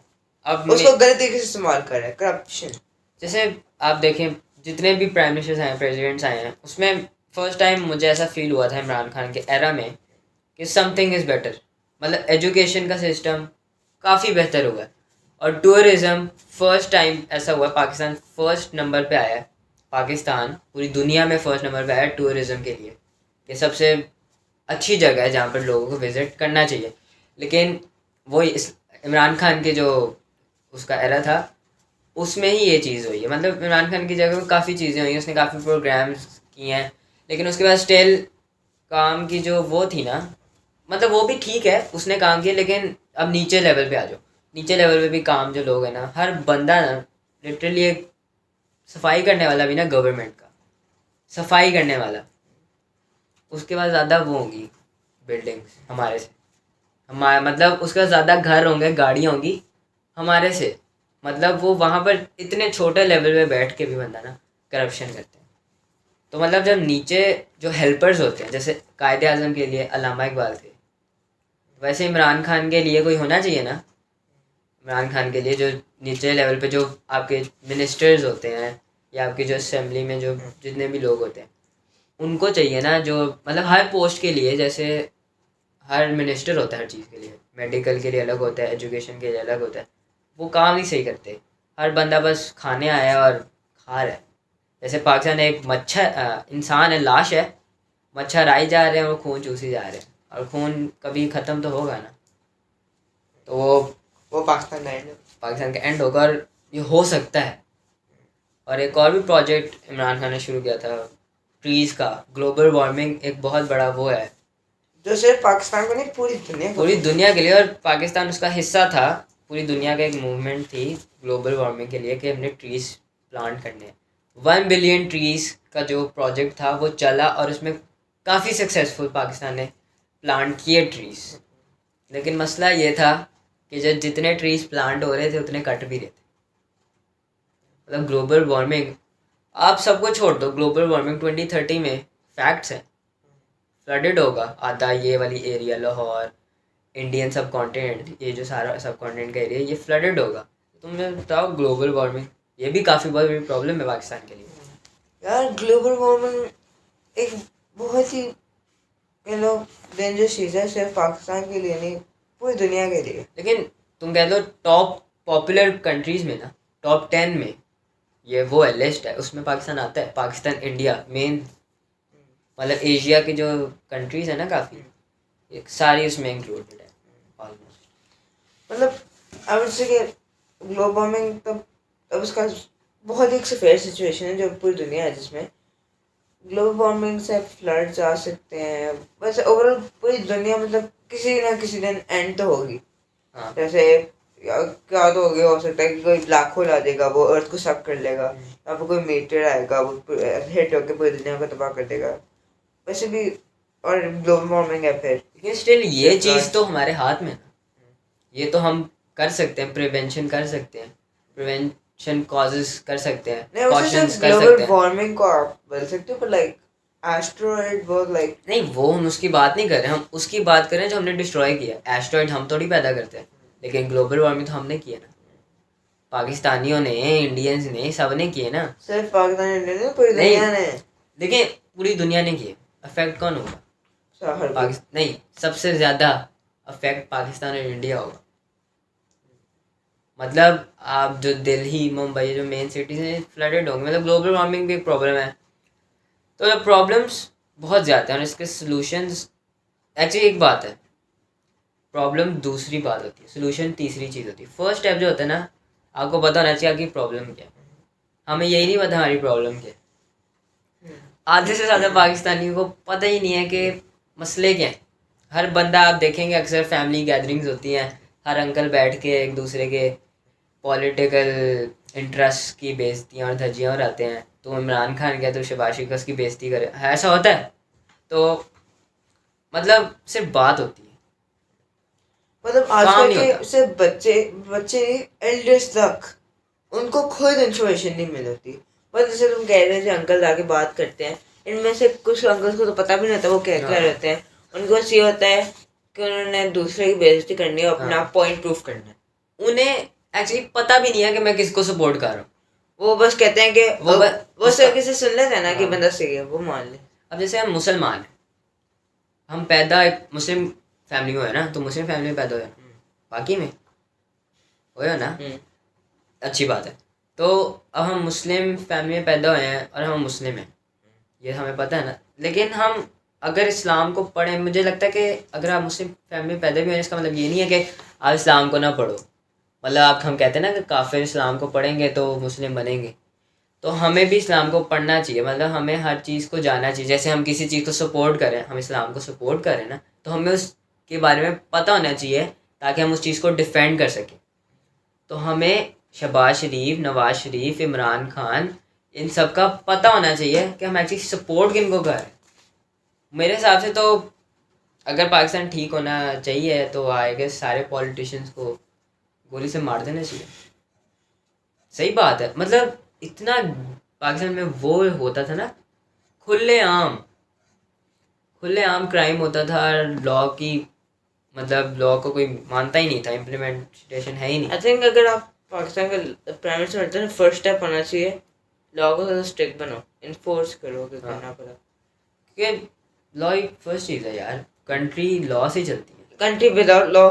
Speaker 1: अब
Speaker 2: उसको गलत तरीके से इस्तेमाल कर रहा है, करप्शन।
Speaker 1: जैसे आप देखें जितने भी प्राइम मिनिस्टर्स आए, प्रेसिडेंट्स आए हैं, उसमें फर्स्ट टाइम मुझे ऐसा फील हुआ था इमरान खान के एरा में कि समथिंग इज़ बेटर। मतलब एजुकेशन का सिस्टम काफ़ी बेहतर हुआ है, और टूरिज़्म फर्स्ट टाइम ऐसा हुआ पाकिस्तान फर्स्ट नंबर पे आया है। पाकिस्तान पूरी दुनिया में फर्स्ट नंबर पे आया है टूरिज़्म के लिए, ये सबसे अच्छी जगह है जहाँ पर लोगों को विज़िट करना चाहिए। लेकिन वो इस इमरान खान के जो उसका एरा था उसमें ही ये चीज़ हुई है। मतलब इमरान खान की जगह में काफ़ी चीज़ें हुई हैं, उसने काफ़ी प्रोग्राम्स किए हैं, लेकिन उसके बाद स्टिल काम की जो वो थी ना, मतलब वो भी ठीक है उसने काम किया, लेकिन अब नीचे लेवल पे आ जाओ, नीचे लेवल पे भी काम जो लोग हैं ना, हर बंदा ना लिटरली एक सफाई करने वाला भी ना, गवर्नमेंट का सफाई करने वाला, उसके बाद ज़्यादा वो होंगी बिल्डिंग्स हमारे से, हमारे मतलब उसका ज़्यादा घर होंगे, गाड़ियाँ होंगी हमारे से। मतलब वो वहाँ पर इतने छोटे लेवल पे बैठ के भी बंदा ना करप्शन करते हैं। तो मतलब जब नीचे जो हेल्पर्स होते हैं, जैसे कायदे आज़म के लिए अल्लामा इकबाल थे, वैसे इमरान खान के लिए कोई होना चाहिए ना। इमरान खान के लिए जो नीचे लेवल पे जो आपके मिनिस्टर्स होते हैं, या आपकी जो असेंबली में जो जितने भी लोग होते हैं, उनको चाहिए ना, जो मतलब हर पोस्ट के लिए, जैसे हर मिनिस्टर होता है हर चीज़ के लिए, मेडिकल के लिए अलग होता है, एजुकेशन के लिए अलग होता है, वो काम नहीं सही करते। हर बंदा बस खाने आया और खा रहा है। जैसे पाकिस्तान एक मच्छर इंसान है, लाश है, मच्छर आई जा रहे हैं, वो खून चूसी जा रहे हैं, और खून कभी ख़त्म तो होगा ना। तो
Speaker 2: वो पाकिस्तान
Speaker 1: का एंड होगा, और ये हो सकता है। और एक और भी प्रोजेक्ट इमरान खान ने शुरू किया था ट्रीज़ का। ग्लोबल वार्मिंग एक बहुत बड़ा वो है
Speaker 2: जो सिर्फ पाकिस्तान को नहीं, पूरी
Speaker 1: दुनिया के लिए, और पाकिस्तान उसका हिस्सा था। पूरी दुनिया का एक मूवमेंट थी ग्लोबल वार्मिंग के लिए कि हमने ट्रीज़ प्लांट करने हैं। 1 बिलियन ट्रीज़ का जो प्रोजेक्ट था वो चला, और उसमें काफ़ी सक्सेसफुल पाकिस्तान ने प्लांट किए ट्रीज़। लेकिन मसला ये था कि जब जितने ट्रीज प्लांट हो रहे थे उतने कट भी रहे थे। मतलब ग्लोबल वार्मिंग, आप सबको छोड़ दो, ग्लोबल वार्मिंग 2030 में फैक्ट्स है, फ्लडेड होगा आधा ये वाली एरिया, लाहौर, इंडियन सब कॉन्टिनेंट, ये जो सारा सब कॉन्टिनेंट का एरिया ये फ्लडेड होगा। तुम बताओ ग्लोबल वार्मिंग, ये भी काफ़ी बहुत बड़ी प्रॉब्लम है पाकिस्तान के लिए।
Speaker 2: यार ग्लोबल वार्मिंग एक बहुत ही डेंजरस चीज़ है, सिर्फ पाकिस्तान के लिए नहीं, पूरी दुनिया के लिए।
Speaker 1: लेकिन तुम कह लो टॉप पॉपुलर कंट्रीज में ना, टॉप 10 में ये वो है, लिस्ट है, उसमें पाकिस्तान आता है। पाकिस्तान, इंडिया, मेन मतलब एशिया की जो कंट्रीज है ना काफ़ी, एक सारी उसमें इंक्लूडेड है ऑलमोस्ट।
Speaker 2: मतलब आई वुड से कि ग्लोबल वार्मिंग तब उसका बहुत एक फेयर सिचुएशन है जो पूरी दुनिया है, जिसमें ग्लोबल वार्मिंग से फ्लड्स आ सकते हैं। वैसे ओवरऑल पूरी दुनिया मतलब किसी ना किसी दिन एंड तो होगी।
Speaker 1: हाँ,
Speaker 2: जैसे क्या तो हो सकता है कि कोई ब्लैक होल आ जाएगा, वो अर्थ को सक कर लेगा, या फिर कोई मीटर आएगा, वो हिट होकर पूरी दुनिया को तबाह कर देगा। वैसे भी और ग्लोबल वार्मिंग है फिर,
Speaker 1: लेकिन स्टिल ये चीज़ तो हमारे हाथ में है ना, ये तो हम कर सकते हैं, प्रिवेंशन कर सकते हैं, प्रिवेंशन कॉजेस कर सकते हैं,
Speaker 2: नहीं
Speaker 1: कॉशंस कर
Speaker 2: ग्लोबल
Speaker 1: सकते हैं।
Speaker 2: वार्मिंग को आप बोल सकते हो, पर लाइक एस्टेरॉइड वो लाइक
Speaker 1: नहीं, वो हम उसकी बात नहीं कर रहे, हम उसकी बात कर रहे हैं जो हमने डिस्ट्रॉय किया। एस्ट्रॉइड हम थोड़ी पैदा करते हैं, लेकिन ग्लोबल वार्मिंग तो हमने किया ना, पाकिस्तानियों ने, इंडियंस ने, सब ने किए ना।
Speaker 2: सिर्फ पाकिस्तान इंडिया ने, पूरी
Speaker 1: नहीं,
Speaker 2: दुनिया ने।
Speaker 1: देखिए पूरी दुनिया ने किए, अफेक्ट कौन होगा?
Speaker 2: हर
Speaker 1: पाकिस्तान नहीं, सबसे ज़्यादा अफेक्ट पाकिस्तान और इंडिया होगा। मतलब आप जो दिल्ली, मुंबई, जो मेन सिटीज हैं फ्लडेड होंगे, मतलब ग्लोबल वार्मिंग भी एक प्रॉब्लम है। तो प्रॉब्लम्स बहुत ज़्यादा हैं और इसके सॉल्यूशंस, एक्चुअली एक बात है, प्रॉब्लम दूसरी बात होती है, सोल्यूशन तीसरी चीज़ होती है। फर्स्ट स्टेप जो होता है ना, आपको पता होना चाहिए आपकी प्रॉब्लम क्या है। हमें यही नहीं पता हमारी प्रॉब्लम क्या है। आधे से ज़्यादा पाकिस्तानियों को पता ही नहीं है कि मसले क्या हैं। हर बंदा, आप देखेंगे अक्सर फैमिली गैदरिंग्स होती हैं, हर अंकल बैठ के एक दूसरे के पॉलिटिकल इंटरेस्ट की बेइज्जतियाँ और धज्जियाँ उड़ाते हैं। तो इमरान खान क्या तो शहबाज शरीफ उसकी बेइज्जती करे, ऐसा होता है? तो मतलब सिर्फ बात होती है,
Speaker 2: मतलब
Speaker 1: काम
Speaker 2: आजकल
Speaker 1: नहीं होता।
Speaker 2: के सिर्फ बच्चे बच्चे एल्डर्स तक उनको खुद इंफॉर्मेशन नहीं मिल होती। बस जैसे तुम कह रहे थे अंकल आके बात करते हैं, इनमें से कुछ अंकल्स को तो पता भी नहीं होता वो क्या क्या रहते हैं। उनको बस ये होता है कि उन्होंने दूसरे की बेइज्जती करनी है, अपना पॉइंट प्रूफ करना है।
Speaker 1: उन्हें एक्चुअली पता भी नहीं है कि मैं किसको सपोर्ट कर रहा हूँ।
Speaker 2: वो बस कहते हैं कि वो सिर्फ किसी सुन लेते हैं ना कि
Speaker 1: हाँ।
Speaker 2: बंदा सही है, वो मान ले।
Speaker 1: अब जैसे हम मुसलमान हैं, हम पैदा एक मुस्लिम फैमिली में है ना, तो मुस्लिम फैमिली में पैदा हुए ना, बाकी में हो ना, अच्छी बात है। तो अब हम मुस्लिम फैमिली में पैदा हुए हैं और हम मुस्लिम हैं, ये हमें पता है ना। लेकिन हम अगर इस्लाम को पढ़ें, मुझे लगता है कि अगर आप मुस्लिम फैमिली में पैदा भी हुए, इसका मतलब ये नहीं है कि आप इस्लाम को ना पढ़ो। मतलब आप, हम कहते हैं ना कि काफिर इस्लाम को पढ़ेंगे तो मुस्लिम बनेंगे, तो हमें भी इस्लाम को पढ़ना चाहिए। मतलब हमें हर चीज़ को जानना चाहिए। जैसे हम किसी चीज़ को सपोर्ट करें, हम इस्लाम को सपोर्ट करें ना, तो हमें उसके बारे में पता होना चाहिए ताकि हम उस चीज़ को डिफेंड कर सकें। तो हमें शहबाज शरीफ, नवाज शरीफ, इमरान खान, इन सब का पता होना चाहिए कि हम एक्चुअली सपोर्ट किनको कर रहे हैं। मेरे हिसाब से तो अगर पाकिस्तान ठीक होना चाहिए तो आएगा सारे पॉलिटिशियंस को गोली से मार देना चाहिए। सही बात है, मतलब इतना पाकिस्तान में वो होता था ना, खुलेआम खुलेआम क्राइम होता था, लॉ की, मतलब लॉ को कोई मानता ही नहीं था, इम्प्लीमेंटेशन है ही नहीं।
Speaker 2: आई थिंक अगर आप पाकिस्तान का प्राइम मिनिस्टर बनते हैं, फर्स्ट स्टेप होना चाहिए लॉ को ज़्यादा स्ट्रिक्ट बनाओ, इन्फोर्स करो कि करना पड़ा।
Speaker 1: क्योंकि लॉ एक फर्स्ट चीज़ है यार, कंट्री लॉ से चलती है।
Speaker 2: Country without law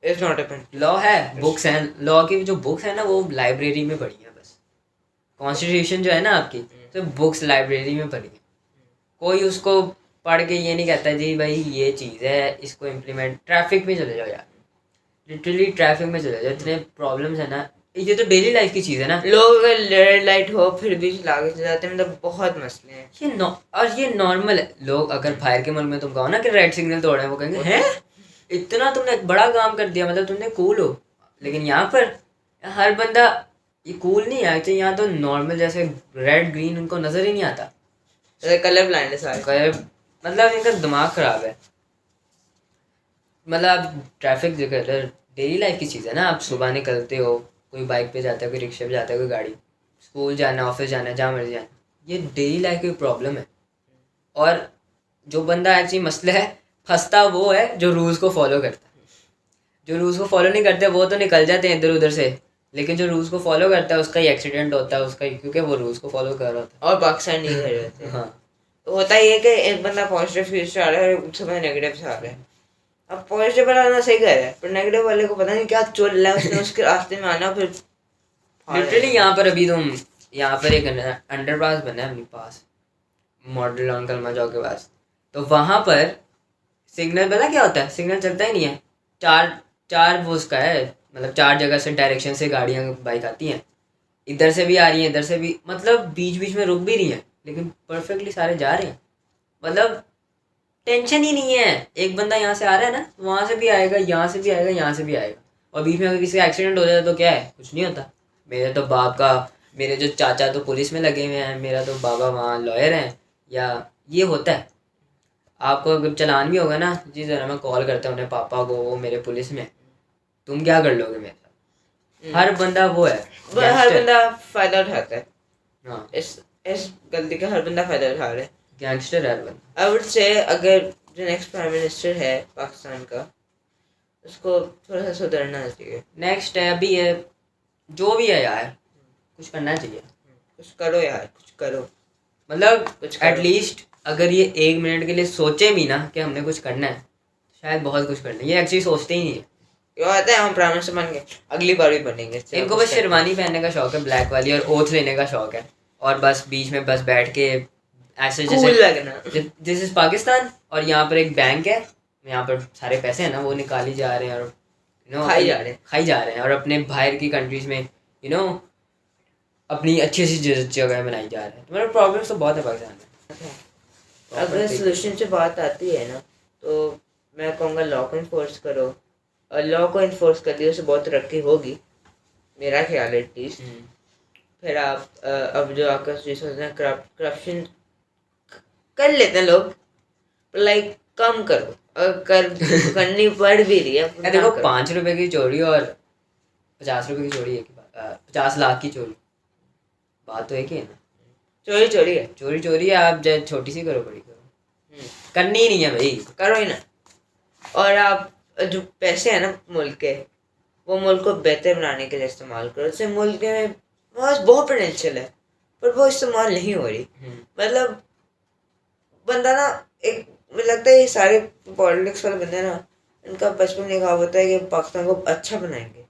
Speaker 2: is not a country.
Speaker 1: Law है, बुक्स हैं, लॉ की जो बुक्स है ना वो लाइब्रेरी में पढ़ी है बस। कॉन्स्टिट्यूशन जो है ना आपकी, तो बुक्स लाइब्रेरी में पढ़ी है। कोई उसको पढ़ के ये नहीं कहता जी भाई ये चीज़ है, इसको इम्प्लीमेंट। ट्रैफिक में चले जाओ यार, लिटरली ट्रैफिक में चले जाओ, इतने प्रॉब्लम्स है ना, ये तो डेली लाइफ की चीज़ है ना।
Speaker 2: लोग अगर रेड लाइट हो फिर भी चला के चले जाते हैं, मतलब बहुत मसले हैं।
Speaker 1: और ये नॉर्मल है। लोग अगर बाहर के मुल्क में तुम कहो ना कि रेड सिग्नल तोड़े, वो कहेंगे हैं इतना तुमने बड़ा काम कर दिया, मतलब तुमने कूल हो। लेकिन यहाँ पर हर बंदा ये कूल नहीं है एक्चुअली, यहाँ तो नॉर्मल जैसे रेड ग्रीन उनको नज़र ही नहीं आता।
Speaker 2: कलर ब्लाइंड है सारे,
Speaker 1: मतलब इनका दिमाग ख़राब है। मतलब ट्रैफिक डेली लाइफ की चीज़ है ना। आप सुबह निकलते हो, कोई बाइक पे जाता है, कोई रिक्शे पे जाता है, कोई गाड़ी, स्कूल जाना, ऑफिस जाना, जहाँ मर्जी जाना, ये डेली लाइफ की प्रॉब्लम है। और जो बंदा एक्चुअली मसला है, फंसता वो है जो रूल्स को फॉलो करता है। जो रूल्स को फॉलो नहीं करते वो तो निकल जाते हैं इधर उधर से, लेकिन जो रूल्स को फॉलो करता है उसका ही एक्सीडेंट होता है, उसका ही, क्योंकि वो रूल्स को फॉलो कर रहा होता
Speaker 2: और पाकिस्तान नहीं कर रहे होते
Speaker 1: है।
Speaker 2: हैं।
Speaker 1: हाँ,
Speaker 2: तो होता ये है कि एक बंदा पॉजिटिव फील्ड से आ रहा है और दूसरा बंदा नेगेटिव से आ रहा है। अब पॉजिटिव वाला आना सही कर रहा है, पर नेगेटिव वाले को पता नहीं क्या चल रहा है, उसने उसके रास्ते में आना, फिर
Speaker 1: लिटरली यहाँ पर अभी तुम, यहाँ पर एक अंडरपास बना है अपने पास, मॉडल टाउन कलमा चौक के पास। तो वहाँ पर सिग्नल पता क्या होता है, सिग्नल चलता ही नहीं है। चार चार वो उसका है, मतलब 4 जगह से डायरेक्शन से गाड़ियाँ बाइक आती हैं, इधर से भी आ रही हैं, इधर से भी, मतलब बीच बीच में रुक भी रही हैं, लेकिन परफेक्टली सारे जा रहे हैं। मतलब टेंशन ही नहीं है। एक बंदा यहाँ से आ रहा है ना, वहाँ से भी आएगा, यहाँ से भी आएगा, यहाँ से भी आएगा। और बीच में अगर किसी का एक्सीडेंट हो जाए तो क्या है, कुछ नहीं होता। मेरे तो बाप का, मेरे जो चाचा तो पुलिस में लगे हुए हैं, मेरा तो बाबा वहाँ लॉयर हैं, या ये होता है। आपको अगर चलान भी होगा ना, जी ज़रा मैं कॉल करता हूँ अपने पापा को, वो मेरे पुलिस में, तुम क्या कर लोगे मेरे साथ। हर बंदा वो है,
Speaker 2: हर
Speaker 1: गैंगस्टर।
Speaker 2: बंदा फायदा उठाता है।
Speaker 1: हाँ,
Speaker 2: इस गलती का हर बंदा फायदा उठा रहा है।
Speaker 1: गैंगस्टर है हर बंदा।
Speaker 2: आई वुड से अगर जो नेक्स्ट प्राइम मिनिस्टर है पाकिस्तान का, उसको थोड़ा सा सुधरना चाहिए।
Speaker 1: नेक्स्ट है अभी है, जो भी है यार, कुछ करना चाहिए।
Speaker 2: कुछ करो यार, कुछ करो।
Speaker 1: मतलब
Speaker 2: कुछ करो।
Speaker 1: एटलीस्ट अगर ये 1 मिनट के लिए सोचे भी ना कि हमने कुछ करना है, शायद बहुत कुछ करना है। ये एक्चुअली सोचते ही नहीं है।
Speaker 2: ये आता है हम प्राइम मिनिस्टर बन गए, अगली बार भी बनेंगे।
Speaker 1: इनको बस शेरवानी पहनने का शौक है, ब्लैक वाली, और ओथ लेने का शौक है, और बस बीच में बस बैठ के ऐसे
Speaker 2: कूल
Speaker 1: जैसे
Speaker 2: लगना।
Speaker 1: दिस इज पाकिस्तान, और यहाँ पर एक बैंक है, यहाँ पर सारे पैसे हैं ना वो निकाली जा रहे हैं, और
Speaker 2: खाई जा रहे हैं।
Speaker 1: खाई जा रहे हैं, और अपने बाहर की कंट्रीज में अपनी अच्छी सी जगह बनाई जा रहे हैं। तो मतलब प्रॉब्लम्स तो बहुत है पाकिस्तान में।
Speaker 2: अगर सोल्यूशन से बात आती है ना, तो मैं कहूँगा लॉ को इन्फोर्स करो, और लॉ को इन्फोर्स कर दिए उससे बहुत तरक्की होगी, मेरा ख्याल है एटलीस्ट। फिर आप अब जो आपका सोचते हैं करप्शन कर लेते हैं लोग, लाइक कम करो, अगर करनी पड़ भी रही है
Speaker 1: देखो 5 रुपए की चोरी और 50 रुपए की चोरी एक ही बात, 50 लाख की चोरी, बात तो एक ही है ना।
Speaker 2: चोरी चोरी है।
Speaker 1: चोरी चोरी है, आप चाहे छोटी सी करो बड़ी करो, करनी ही नहीं है भाई,
Speaker 2: करो ही ना। और आप जो पैसे हैं ना मुल्क के, वो मुल्क को बेहतर बनाने के लिए इस्तेमाल करो। उससे मुल्क में बहुत पोटेंशियल है, पर वो इस्तेमाल नहीं हो रही। मतलब बंदा ना, एक मुझे लगता है ये सारे पॉलिटिक्स वाले बंदे ना, इनका बचपन में कहा होता है कि पाकिस्तान को अच्छा बनाएंगे,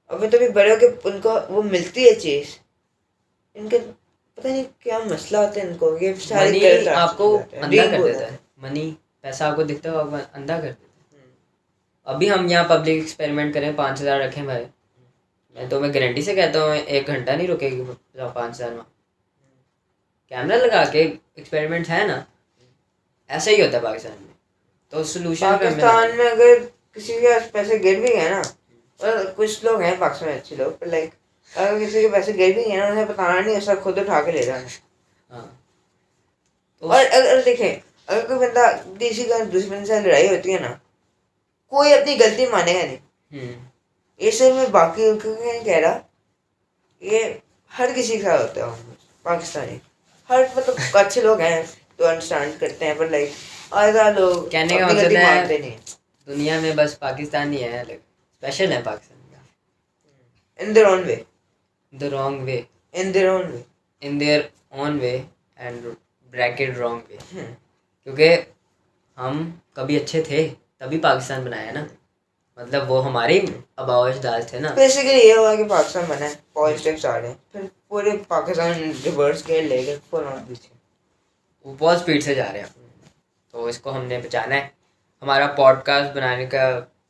Speaker 2: और फिर तभी बड़े होके उनको वो मिलती है चीज़, इनके पता नहीं क्या मसला होता है इनको। ये सारे
Speaker 1: मनी आपको अंधा कर देता है, मनी पैसा आपको दिखता है, आपको अंधा कर देता है। अभी हम यहाँ पब्लिक एक्सपेरिमेंट करें, 5,000 रखें भाई, मैं तो मैं गारंटी से कहता हूँ 1 घंटा नहीं रुकेगी 5,000 में। कैमरा लगा के एक्सपेरिमेंट है ना, ऐसा ही होता है पाकिस्तान में। तो सोल्यूशन
Speaker 2: पाकिस्तान में अगर किसी के पास पैसे गिर भी गए ना, और कुछ लोग हैं पाकिस्तान में अच्छे लोग, पर लाइक अगर किसी के पैसे गिर भी गए ना, उन्हें बताना नहीं, ऐसा खुद उठा के ले जाना।
Speaker 1: हाँ,
Speaker 2: और अगर देखें, अगर कोई बंदा किसी का दुश्मन से लड़ाई होती है ना, कोई अपनी गलती मानेगा नहीं। ये सिर्फ मैं बाकी नहीं कह रहा, ये हर किसी के साथ होता है। पाकिस्तानी हर मतलब अच्छे लोग हैं तो अंडरस्टैंड करते हैं, पर लाइक आधा लोग
Speaker 1: कहने का
Speaker 2: अपनी
Speaker 1: मकसद
Speaker 2: गलती
Speaker 1: है
Speaker 2: मानते नहीं।
Speaker 1: दुनिया में बस पाकिस्तान ही है अलग, स्पेशल है पाकिस्तान का,
Speaker 2: in their own way,
Speaker 1: the wrong way,
Speaker 2: in their own way,
Speaker 1: in their own way and bracket wrong way. क्योंकि हम कभी अच्छे थे तभी पाकिस्तान बनाया ना, मतलब वो हमारे अबावजदाद थे ना।
Speaker 2: बेसिकली ये हुआ कि पाकिस्तान बना है, पॉजिटिव स्टार्ट है, फिर पूरे पाकिस्तान रिवर्स गेयर लेके फुल ऑन पीछे,
Speaker 1: वो बहुत स्पीड से जा रहे हैं, तो इसको हमने बचाना है। हमारा पॉडकास्ट बनाने का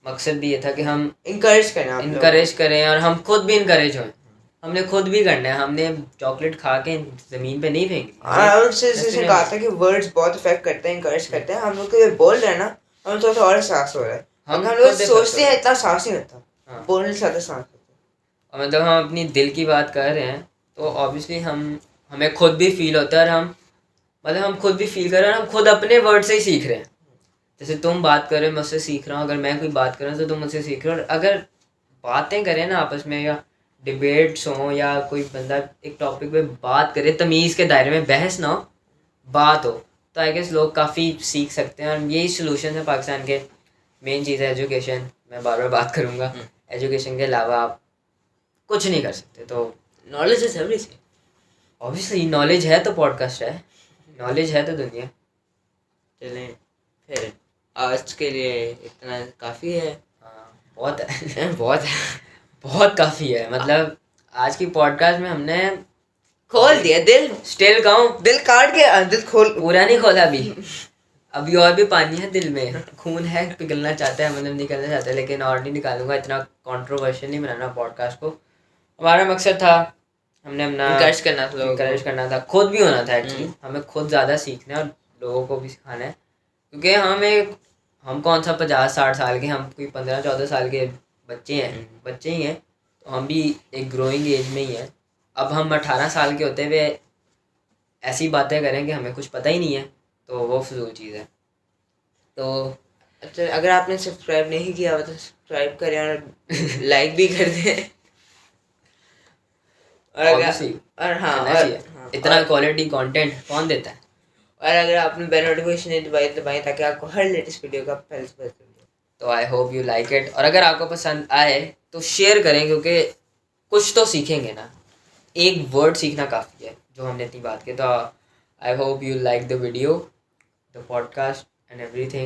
Speaker 1: मकसद भी ये था कि हम
Speaker 2: इनकरेज
Speaker 1: करें और हम खुद भी इनकरेज हों। हमने खुद भी करना है, हमने चॉकलेट खा के ज़मीन पे नहीं फेंकी।
Speaker 2: कहा था कि वर्ड्स बहुत इफेक्ट करते हैं, इनकरेज करते हैं। हम लोग को ये बोल रहे हैं ना, हम थोड़ा और एहसास हो रहा है। हम लोग सोचते हैं इतना सांस नहीं होता, बोलने से ज़्यादा सांस होता है।
Speaker 1: और मतलब हम अपनी दिल की बात कर रहे हैं तो ऑब्वियसली हमें खुद भी फील होता है, और हम खुद भी फील कर रहे हैं, हम खुद अपने वर्ड से ही सीख रहे हैं। जैसे तुम बात कर रहे हो मैं उससे सीख रहा हूँ, अगर मैं कोई बात कर रहा हूँ तो तुम मुझसे सीख रहे हो। और अगर बातें करें ना आपस में, या डिबेट्स हों, या कोई बंदा एक टॉपिक पे बात करे, तमीज़ के दायरे में, बहस ना हो, बात हो, तो आई गेस लोग काफ़ी सीख सकते हैं। और यही सोल्यूशन है पाकिस्तान के। मेन चीज़ है एजुकेशन, मैं बार बार बात करूँगा। एजुकेशन के अलावा आप कुछ नहीं कर सकते। तो
Speaker 2: knowledge is everything.
Speaker 1: Obviously knowledge है तो पॉडकास्ट है, नॉलेज है तो दुनिया।
Speaker 2: चलें फिर आज के लिए इतना काफ़ी है।
Speaker 1: हाँ बहुत है
Speaker 2: बहुत है।
Speaker 1: बहुत काफ़ी है। मतलब आज की पॉडकास्ट में हमने
Speaker 2: खोल दिया दिल,
Speaker 1: स्टिल कहूँ,
Speaker 2: दिल काट के दिल खोल।
Speaker 1: पूरा नहीं खोला अभी और भी पानी है दिल में, खून है, पिघलना चाहता है, मतलब निकलना चाहता है, लेकिन और नहीं निकालूंगा। इतना कंट्रोवर्शियल नहीं बनाना पॉडकास्ट को। हमारा मकसद था, हमने अपना
Speaker 2: इनकरेज करना था,
Speaker 1: इनकरेज करना था, खुद भी होना था एक्चुअली। हमें खुद ज़्यादा सीखना है और लोगों को भी सिखाना है, क्योंकि हम कौन सा 50-60 साल के, हम कोई 15-14 साल के बच्चे हैं, बच्चे ही हैं। तो हम भी एक ग्रोइंग एज में ही हैं। अब हम 18 साल के होते हुए ऐसी बातें करें कि हमें कुछ पता ही नहीं है, तो वो फजूल चीज़ है। तो
Speaker 2: अच्छा, अगर आपने सब्सक्राइब नहीं किया तो सब्सक्राइब करें और लाइक भी कर दें। और
Speaker 1: ऑब्वियसली
Speaker 2: और हाँ,
Speaker 1: करना चाहिए।
Speaker 2: हाँ,
Speaker 1: इतना क्वालिटी कंटेंट कौन देता है।
Speaker 2: और अगर आपने बेल नोटिफिकेशन नहीं दबाई ताकि आपको हर लेटेस्ट वीडियो का पहले से पता चले।
Speaker 1: तो I hope you like it, और अगर आपको पसंद आए तो शेयर करें, क्योंकि कुछ तो सीखेंगे ना। एक वर्ड सीखना काफ़ी है, जो हमने इतनी बात की। तो I hope you like the video, the podcast and everything.